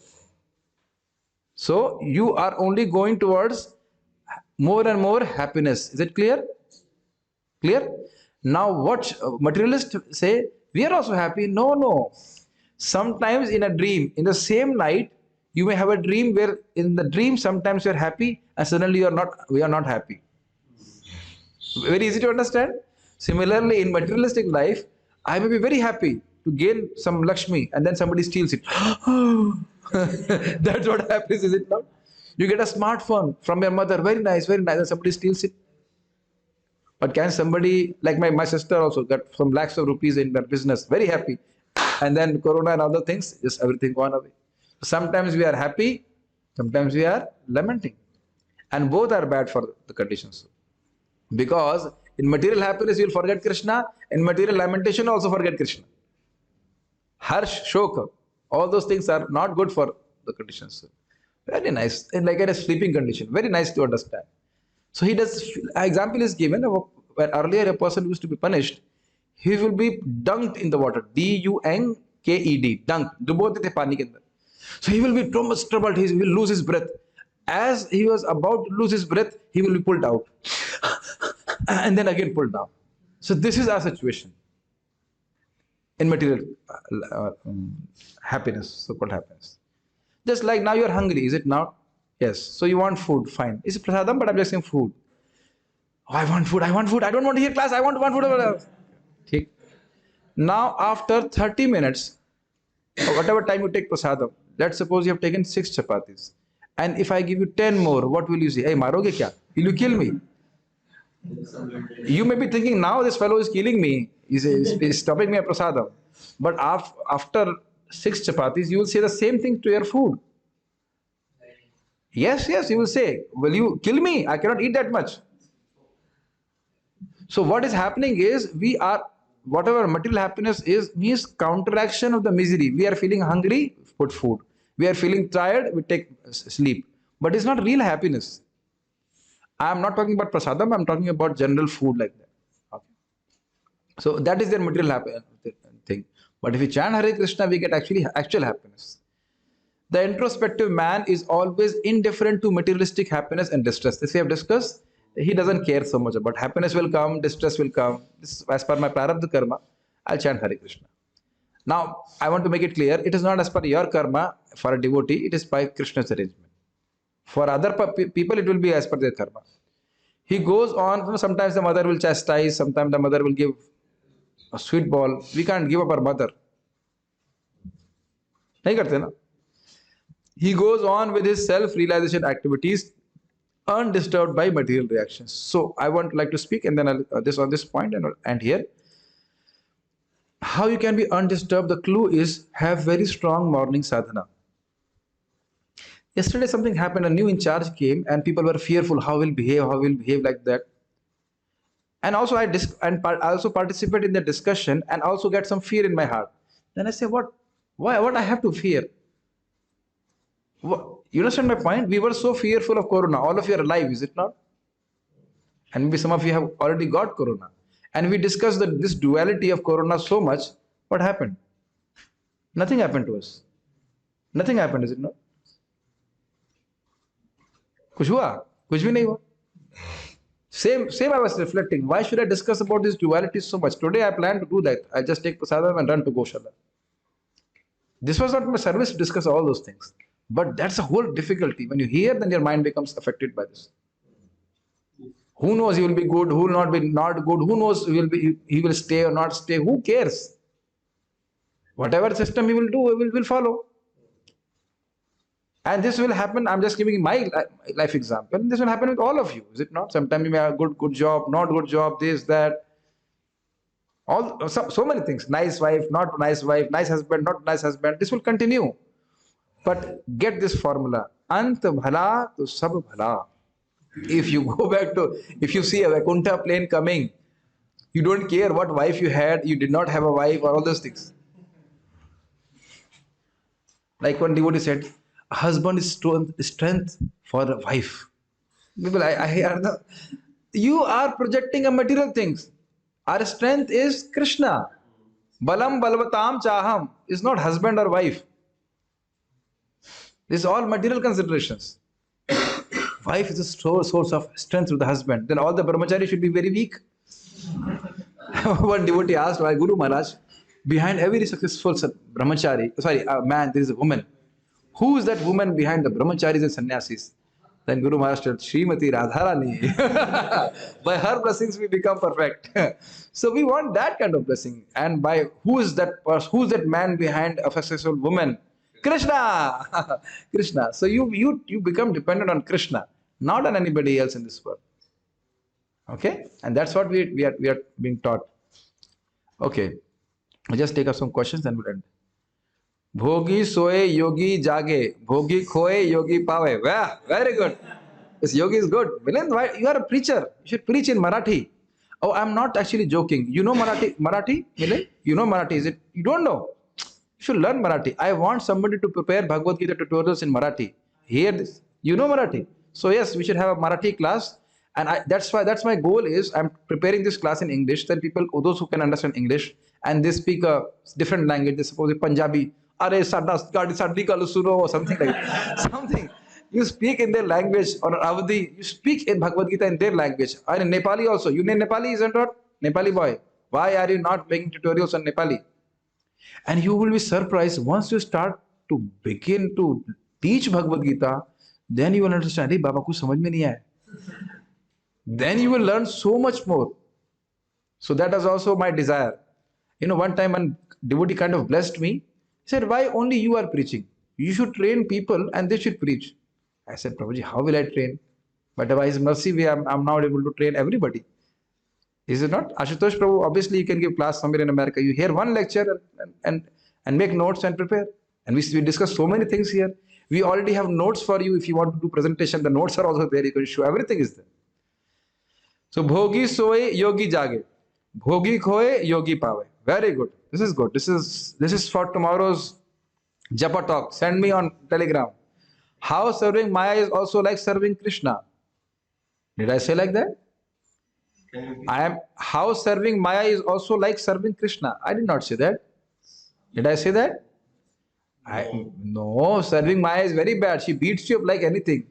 So you are only going towards more and more happiness. Is it clear? Clear? Now what materialists say, we are also happy. No, no. Sometimes in a dream, in the same night, you may have a dream where in the dream sometimes you are happy and suddenly we are not happy. Very easy to understand. Similarly, in materialistic life, I may be very happy to gain some Lakshmi and then somebody steals it. That's what happens, is it not? You get a smartphone from your mother, very nice, and somebody steals it. But can somebody, like my sister also got some lakhs of rupees in their business, very happy. And then Corona and other things, just everything gone away. Sometimes we are happy, sometimes we are lamenting. And both are bad for the conditions. Because in material happiness, you'll forget Krishna. In material lamentation, also forget Krishna. Harsh, shoka, all those things are not good for the conditions. Very nice. And like in a sleeping condition, very nice to understand. So he does, an example is given where earlier a person used to be punished. He will be dunked in the water. D-U-N-K-E-D. Dunked. Dubodte the pani ke andar. So he will be too much troubled. He will lose his breath. As he was about to lose his breath, he will be pulled out. And then again pulled down. So this is our situation in material happiness, so-called happiness. Just like now you are hungry, is it not? Yes. So you want food, fine. It's prasadam, but I'm just saying food. Oh, I want food. I don't want to hear class. I want food. Okay. Now after 30 minutes, or whatever time you take prasadam, let's suppose you have taken 6 chapatis. And if I give you 10 more, what will you say? Hey, maroge kya? Will you kill me? You may be thinking, now this fellow is killing me. He's stopping me at prasadam. But after 6 chapatis, you will say the same thing to your food. Yes, you will say, will you kill me? I cannot eat that much. So what is happening is, whatever material happiness is, means counteraction of the misery. We are feeling hungry, put food. We are feeling tired, we take sleep. But it's not real happiness. I am not talking about prasadam, I am talking about general food like that. Okay. So that is their material thing. But if we chant Hare Krishna, we get actual happiness. The introspective man is always indifferent to materialistic happiness and distress. This we have discussed. He doesn't care so much about happiness will come, distress will come. This, as per my prarabdha karma, I'll chant Hare Krishna. Now, I want to make it clear, it is not as per your karma for a devotee, it is by Krishna's arrangement. For other people, it will be as per their karma. He goes on, sometimes the mother will chastise, sometimes the mother will give a sweet ball. We can't give up our mother. Nahi karte na? He goes on with his self-realization activities undisturbed by material reactions. So I want like to speak and then I'll, on this point and here. How you can be undisturbed, the clue is have very strong morning sadhana. Yesterday something happened, a new in charge came, and people were fearful, how will behave like that. And also I also participate in the discussion and also get some fear in my heart. Then I say, what I have to fear? You understand my point? We were so fearful of corona. All of you are alive, is it not? And maybe some of you have already got corona. And we discussed this duality of corona so much. What happened? Nothing happened to us. Nothing happened, is it not? कुछ हुआ? कुछ भी नहीं हुआ. Same I was reflecting. Why should I discuss about this duality so much? Today I plan to do that. I just take prasadam and run to Goshala. This was not my service to discuss all those things. But that's a whole difficulty. When you hear, then your mind becomes affected by this. Who knows he will be good, who will not be not good, who knows he will stay or not stay, who cares? Whatever system he will do, we will follow. And this will happen, I'm just giving my life example. This will happen with all of you, is it not? Sometimes you may have good job, not good job, this, that. So many things. Nice wife, not nice wife, nice husband, not nice husband. This will continue. But get this formula. Ant bhala to sab bhala. If you go back to, if you see a Vaikuntha plane coming, you don't care what wife you had, you did not have a wife, or all those things. Like one devotee said, a husband is strength for a wife. People, I hear that. You are projecting a material things. Our strength is Krishna. Balam balvatam chaham is not husband or wife. These are all material considerations. Wife is a source of strength to the husband. Then all the brahmachari should be very weak. One devotee asked by Guru Maharaj, behind every successful man, there is a woman. Who is that woman behind the brahmacharis and sannyasis? Then Guru Maharaj said, Srimati Radharani. By her blessings we become perfect. So we want that kind of blessing. And by who is that man behind a successful woman? Krishna. Krishna. So you become dependent on Krishna, not on anybody else in this world. Okay? And that's what we are being taught. Okay. I'll just take up some questions and we'll end. Bhogi soye yogi jage. Bhogi khoye yogi pave. Wow, very good. This yogi is good. Milind, why? You are a preacher. You should preach in Marathi. Oh, I'm not actually joking. You know Marathi? Milind? You know Marathi, is it? You don't know. You should learn Marathi. I want somebody to prepare Bhagavad Gita tutorials in Marathi. Hear this. You know Marathi. So yes, we should have a Marathi class. And that's my goal is I'm preparing this class in English. Then people, those who can understand English, and they speak a different language. They suppose Punjabi. Are sadli ka suno or something like that. Something. You speak in their language, or Avadi, you speak in Bhagavad Gita in their language. And in Nepali also. You know Nepali, isn't it? Nepali boy. Why are you not making tutorials on Nepali? And you will be surprised once you start to begin to teach Bhagavad Gita, then you will understand, hey, Baba, kuch samajh mein nahi aaya. Then you will learn so much more. So that is also my desire. You know, one time one devotee kind of blessed me. He said, why only you are preaching? You should train people and they should preach. I said, Prabhuji, how will I train? But by His mercy, I'm now able to train everybody. Is it not? Ashutosh Prabhu, obviously you can give class somewhere in America. You hear one lecture and make notes and prepare. And we discuss so many things here. We already have notes for you. If you want to do presentation, the notes are also there. You can show everything is there. So, Bhogi soye yogi jage. Bhogi khoye yogi pave. Very good. This is good. This is for tomorrow's Japa talk. Send me on Telegram. How serving Maya is also like serving Krishna. Did I say like that? How serving Maya is also like serving Krishna. I did not say that. Did I say that? No, serving Maya is very bad. She beats you up like anything.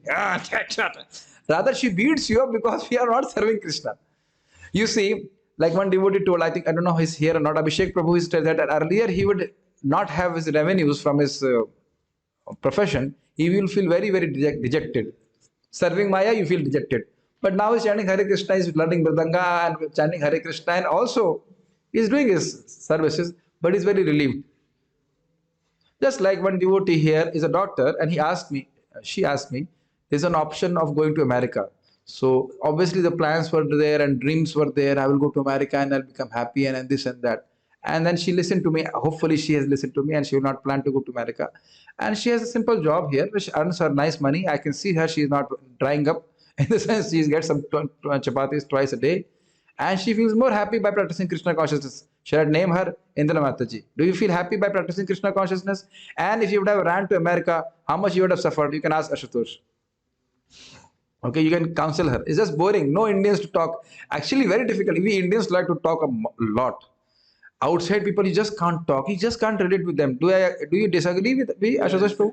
Rather, she beats you up because we are not serving Krishna. You see, like one devotee told, I don't know if he's here or not, Abhishek Prabhu, he said that earlier he would not have his revenues from his profession. He will feel very, very dejected. Serving Maya, you feel dejected. But now he's chanting Hare Krishna, he's learning Mridanga and chanting Hare Krishna, and also he's doing his services, but he's very relieved. Just like one devotee here is a doctor, and she asked me, there's an option of going to America. So obviously the plans were there and dreams were there. I will go to America and I'll become happy and this and that. And then she listened to me. Hopefully, she has listened to me, and she will not plan to go to America. And she has a simple job here, which earns her nice money. I can see her; she is not drying up in the sense she gets some chapatis twice a day, and she feels more happy by practicing Krishna consciousness. Should I name her Indra Mataji? Do you feel happy by practicing Krishna consciousness? And if you would have ran to America, how much you would have suffered? You can ask Ashutosh. Okay, you can counsel her. It's just boring. No Indians to talk. Actually, very difficult. We Indians like to talk a lot. Outside people, you just can't talk. You just can't relate with them. Do you disagree with me, Ashutosh Prabhu?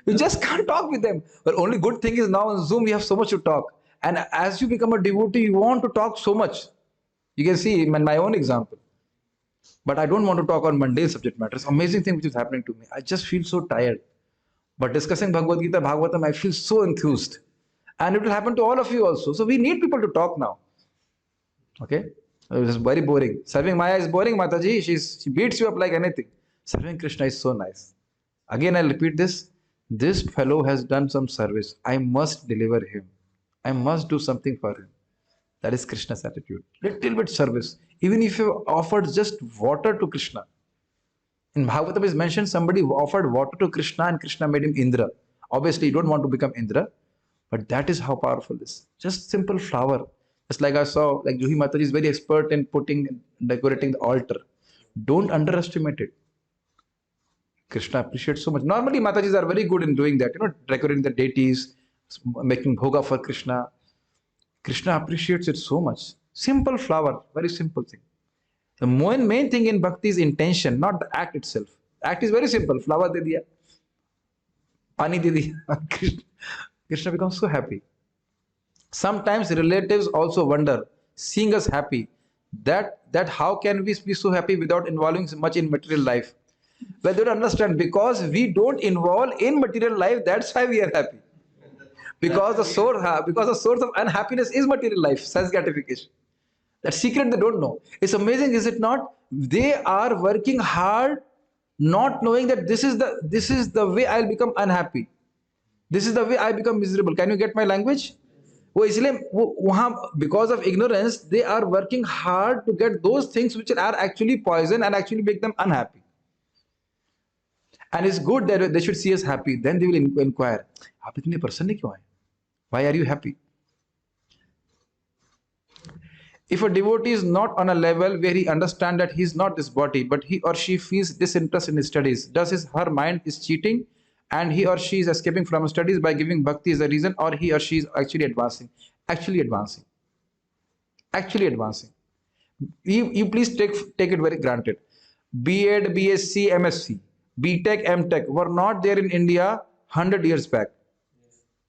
You just can't talk with them. But only good thing is now on Zoom we have so much to talk. And as you become a devotee, you want to talk so much. You can see in my own example. But I don't want to talk on mundane subject matters. Amazing thing which is happening to me. I just feel so tired. But discussing Bhagavad Gita, Bhagavatam, I feel so enthused. And it will happen to all of you also. So we need people to talk now. Okay? It was very boring. Serving Maya is boring, Mataji. She beats you up like anything. Serving Krishna is so nice. Again, I'll repeat this. This fellow has done some service. I must deliver him. I must do something for him. That is Krishna's attitude. Little bit service. Even if you offered just water to Krishna. In Bhagavatam is mentioned somebody offered water to Krishna and Krishna made him Indra. Obviously, you don't want to become Indra. But that is how powerful this is. Just simple flower. Just like I saw, like Juhi Mataji is very expert in decorating the altar. Don't underestimate it. Krishna appreciates so much. Normally, Matajis are very good in doing that. Decorating the deities, making bhoga for Krishna. Krishna appreciates it so much. Simple flower, very simple thing. The main thing in bhakti is intention, not the act itself. Act is very simple. Flower de diya, pani de diya. Krishna becomes so happy. Sometimes relatives also wonder, seeing us happy, that how can we be so happy without involving so much in material life? Well, they don't understand, because we don't involve in material life, that's why we are happy. Because the source of unhappiness is material life, sense gratification. That secret they don't know. It's amazing, is it not? They are working hard, not knowing that this is the way I'll become unhappy. This is the way I become miserable. Can you get my language? Because of ignorance, they are working hard to get those things which are actually poison and actually make them unhappy. And it's good that they should see us happy. Then they will inquire, why are you happy? If a devotee is not on a level where he understands that he is not this body, but he or she feels disinterest in his studies, her mind is cheating, and he or she is escaping from studies by giving bhakti as a reason, or he or she is actually advancing. You please take it very granted. B.Ed, BSc, MSc, B.Tech, M.Tech were not there in India 100 years back.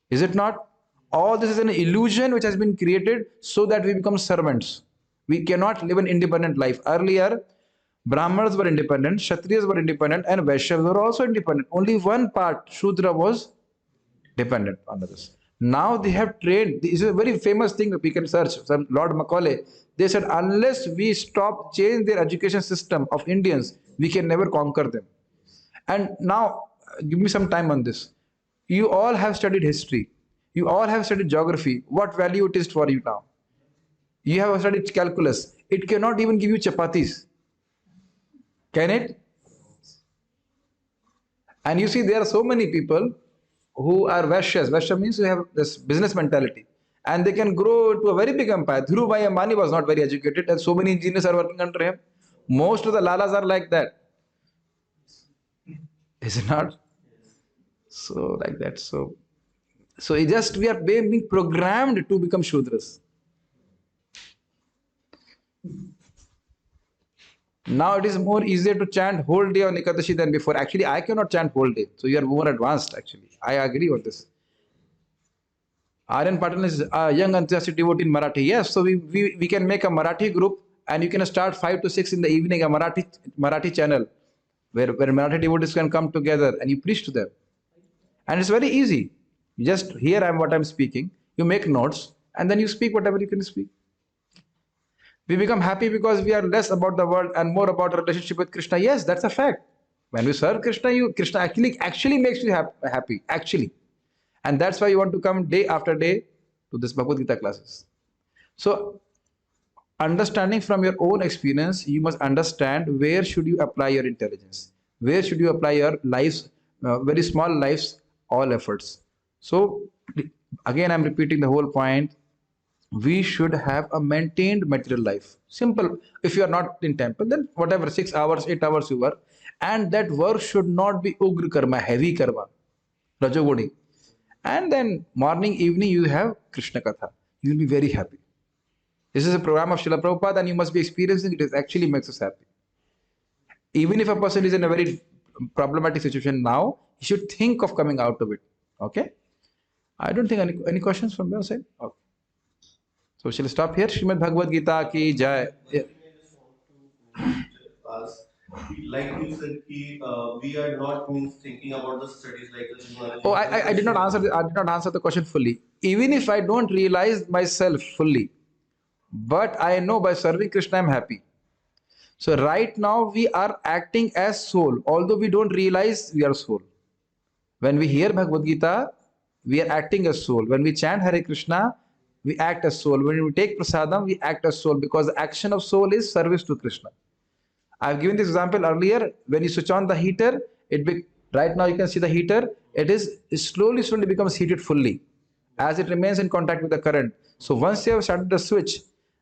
Is it not? All this is an illusion which has been created so that we become servants. We cannot live an independent life. Earlier, Brahmanas were independent, Kshatriyas were independent, and Vaishyas were also independent. Only one part, Shudra, was dependent on others. Now they have trained. This is a very famous thing that we can search. Lord Macaulay, they said, unless we change their education system of Indians, we can never conquer them. And now, give me some time on this. You all have studied history. You all have studied geography. What value it is for you now? You have studied calculus. It cannot even give you chapatis. Can it? And you see, there are so many people who are Vaishyas. Vaishya means they have this business mentality. And they can grow into a very big empire. Dhirubhai Ambani was not very educated, and so many engineers are working under him. Most of the Lalas are like that. Is it not? So, like that. So we are being programmed to become Shudras. Now it is more easier to chant whole day on Ekadashi than before. Actually, I cannot chant whole day. So you are more advanced, actually. I agree on this. Aryan Patil is a young enthusiastic devotee in Marathi. Yes, so we can make a Marathi group, and you can start 5 to 6 in the evening, a Marathi channel, where Marathi devotees can come together and you preach to them. And it's very easy. You just hear what I'm speaking, you make notes, and then you speak whatever you can speak. We become happy because we are less about the world and more about our relationship with Krishna. Yes, that's a fact. When we serve Krishna, Krishna actually makes you happy, actually. And that's why you want to come day after day to this Bhagavad Gita classes. So, Understanding from your own experience, you must understand where should you apply your intelligence, where should you apply your life's very small life's all efforts. So again, I'm repeating the whole point. We should have a maintained material life. Simple. If you are not in temple, then whatever 6 hours, 8 hours you work, and that work should not be ugra karma, heavy karma, rajogoni. And then morning, evening, you have Krishna Katha. You will be very happy. This is a program of Srila Prabhupada, and you must be experiencing it. It actually makes us happy. Even if a person is in a very problematic situation now, he should think of coming out of it. Okay? I don't think any questions from your side? Okay. So shall we stop here? Srimad Bhagavad Gita ki jai. Yeah. Us, like you said, we are not means thinking about the studies like the Oh, I did not answer. I did not answer the question fully. Even if I don't realize myself fully, but I know by serving Krishna I'm happy. So right now we are acting as soul, although we don't realize we are soul. When we hear Bhagavad Gita, we are acting as soul. When we chant Hare Krishna, we act as soul. When we take prasadam, we act as soul, because the action of soul is service to Krishna. I've given this example earlier. When you switch on the heater, right now you can see the heater. It slowly becomes heated fully as it remains in contact with the current. So once you have started the switch,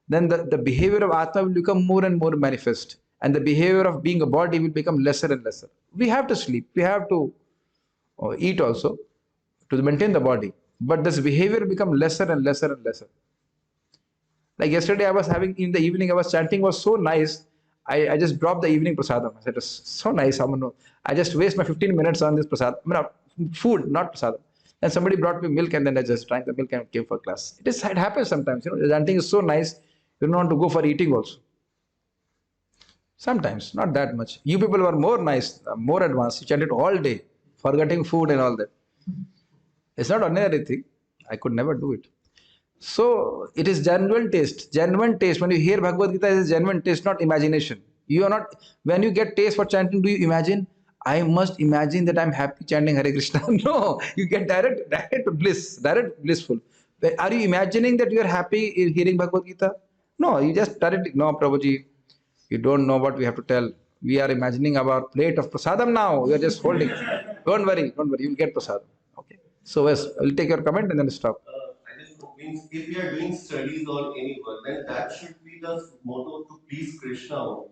then the behavior of Atma will become more and more manifest, and the behavior of being a body will become lesser and lesser. We have to sleep, we have to eat also to maintain the body, but this behavior will become lesser and lesser and lesser. Like yesterday, I was having in the evening, I was chanting, was so nice. I just dropped the evening prasadam. I said, it's so nice. I just waste my 15 minutes on this prasadam. Food, not prasadam. And somebody brought me milk, and then I just drank the milk and came for class. It happens sometimes. The chanting is so nice. You don't want to go for eating also. Sometimes, not that much. You people were more nice, more advanced. You chanted all day, forgetting food and all that. It's not ordinary thing. I could never do it. So it is genuine taste. Genuine taste. When you hear Bhagavad Gita, it is genuine taste, not imagination. You are not. When you get taste for chanting, do you imagine? I must imagine that I'm happy chanting Hare Krishna. No, you get direct bliss, direct blissful. Are you imagining that you are happy in hearing Bhagavad Gita? No, you just directly, no, Prabhuji, you don't know what we have to tell. We are imagining our plate of prasadam now. We are just holding. Don't worry, you'll get prasadam. Okay. So yes, I'll take your comment and then stop. I just know, means if we are doing studies or any work, then that should be the motto to please Krishna only.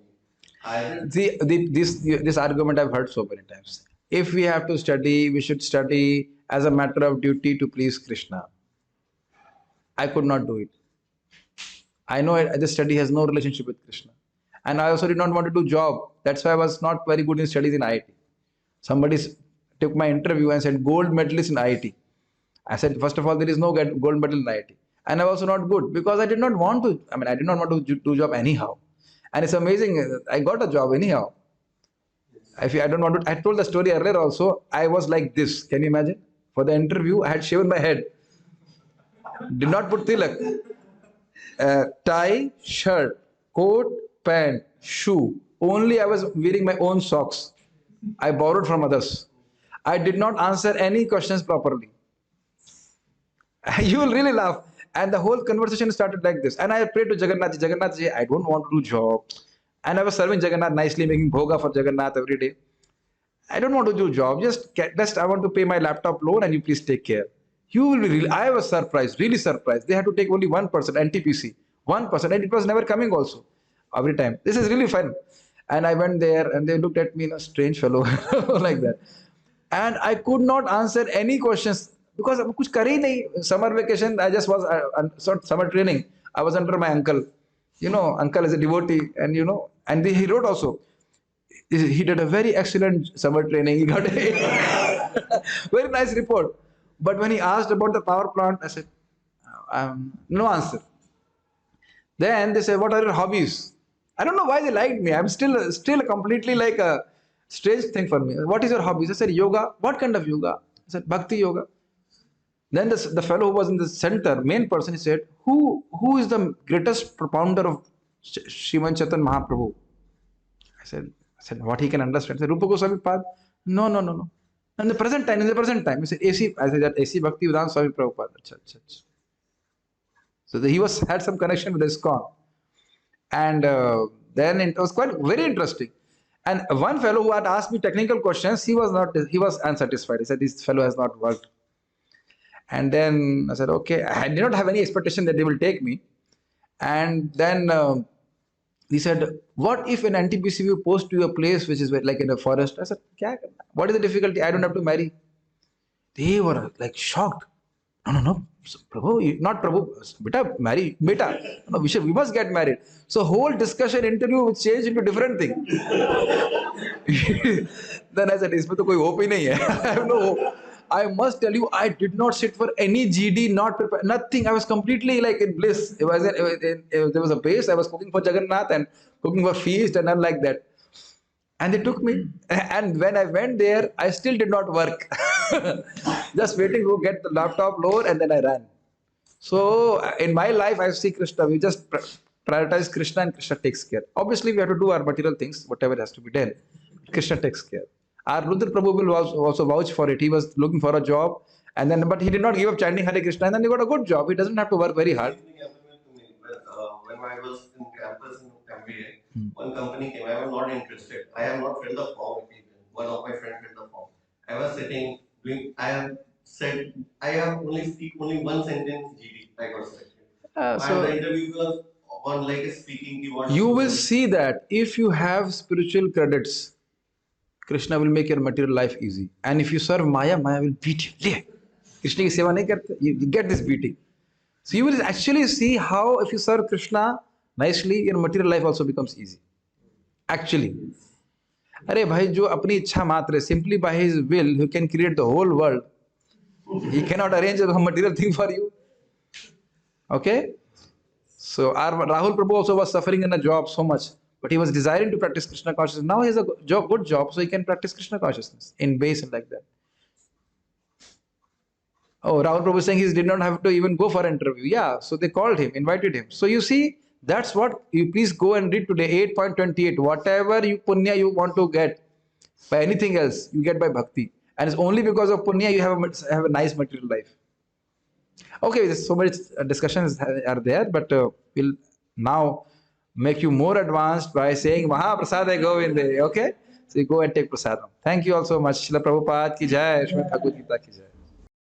This argument I've heard so many times. If we have to study, we should study as a matter of duty to please Krishna. I could not do it. I know this study has no relationship with Krishna. And I also did not want to do job. That's why I was not very good in studies in IIT. Somebody took my interview and said, gold medalist in IIT. I said, first of all, there is no gold medal in IIT. And I was also not good because I did not want to. I did not want to do job anyhow. And it's amazing. I got a job anyhow. I don't want to. I told the story earlier also. I was like this. Can you imagine? For the interview, I had shaven my head. Did not put tilak. Tie, shirt, coat, pant, shoe. Only I was wearing my own socks. I borrowed from others. I did not answer any questions properly. You will really laugh. And the whole conversation started like this. And I prayed to Jagannath. Jagannath, I don't want to do job. And I was serving Jagannath nicely, making bhoga for Jagannath every day. I don't want to do job. Just I want to pay my laptop loan and you please take care. You will be really. I was surprised, really surprised. They had to take only 1%, NTPC. 1%. And it was never coming also. Every time. This is really fun. And I went there and they looked at me, a strange fellow, like that. And I could not answer any questions. Because kuch kar hi nahi. Summer vacation, I just was summer training. I was under my uncle. Uncle is a devotee, and and he wrote also. He did a very excellent summer training. He got a very nice report. But when he asked about the power plant, I said, no answer. Then they said, what are your hobbies? I don't know why they liked me. I'm still completely like a strange thing for me. What is your hobbies? I said, yoga. What kind of yoga? I said, bhakti yoga. Then the fellow who was in the center, main person, he said, who is the greatest propounder of Sriman Chaitanya Mahaprabhu? I said, what he can understand. I said, Rupa Goswami Pad? No. In the present time, he said, I said, that AC Bhakti Vedanta Swami Prabhupada. So he had some connection with ISKCON. And then it was quite very interesting. And one fellow who had asked me technical questions, he was unsatisfied. He said, this fellow has not worked. And then I said, okay, I did not have any expectation that they will take me. And then he said, what if an NTPC will post to a place which is like in a forest? I said, Kya karna? What is the difficulty? I don't have to marry. They were like shocked. No. So, Prabhu, not Prabhu, beta, marry, beta. No, we must get married. So whole discussion interview changed into different thing. Then I said, इसमें तो कोई hope ही नहीं है. I have no hope. I must tell you, I did not sit for any GD, not prepare, nothing. I was completely like in bliss. There was a base. I was cooking for Jagannath and cooking for feast and all like that. And they took me. And when I went there, I still did not work. Just waiting to get the laptop lower and then I ran. So in my life, I see Krishna. We just prioritize Krishna and Krishna takes care. Obviously, we have to do our material things, whatever has to be done. Krishna takes care. Our Rudra Prabhu will also vouch for it. He was looking for a job, and then but he did not give up chanting Hare Krishna, and then he got a good job. He doesn't have to work very hard. When I was in campus in MBA, one company came. I was not interested. I have not filled the form. One of my friends filled the form. I was sitting doing. I have said I have only one sentence GD. I got selected. So the interview was on like a speaking. You will see that if you have spiritual credits, Krishna will make your material life easy. And if you serve Maya, Maya will beat you. Krishna ki seva nahi karte, you get this beating. So you will actually see how if you serve Krishna nicely, your material life also becomes easy. Actually. अरे भाई जो अपनी इच्छा मात्र, simply by his will, he can create the whole world. He cannot arrange a material thing for you. Okay? So our Rahul Prabhu also was suffering in a job so much. But he was desiring to practice Krishna consciousness. Now he has a good job, so he can practice Krishna consciousness in base and like that. Oh, Rahul Prabhu is saying he did not have to even go for an interview. Yeah, so they called him, invited him. So you see, that's what you please go and read today, 8.28. Whatever you punya you want to get by anything else, you get by bhakti. And it's only because of punya you have a nice material life. Okay, there's so much discussions are there, but we'll now make you more advanced by saying Maha Prasada Govinde. Okay? So you go and take prasadam. Thank you all so much. Srila Prabhupada ki jai, Srimad Bhagavad Gita ki jai.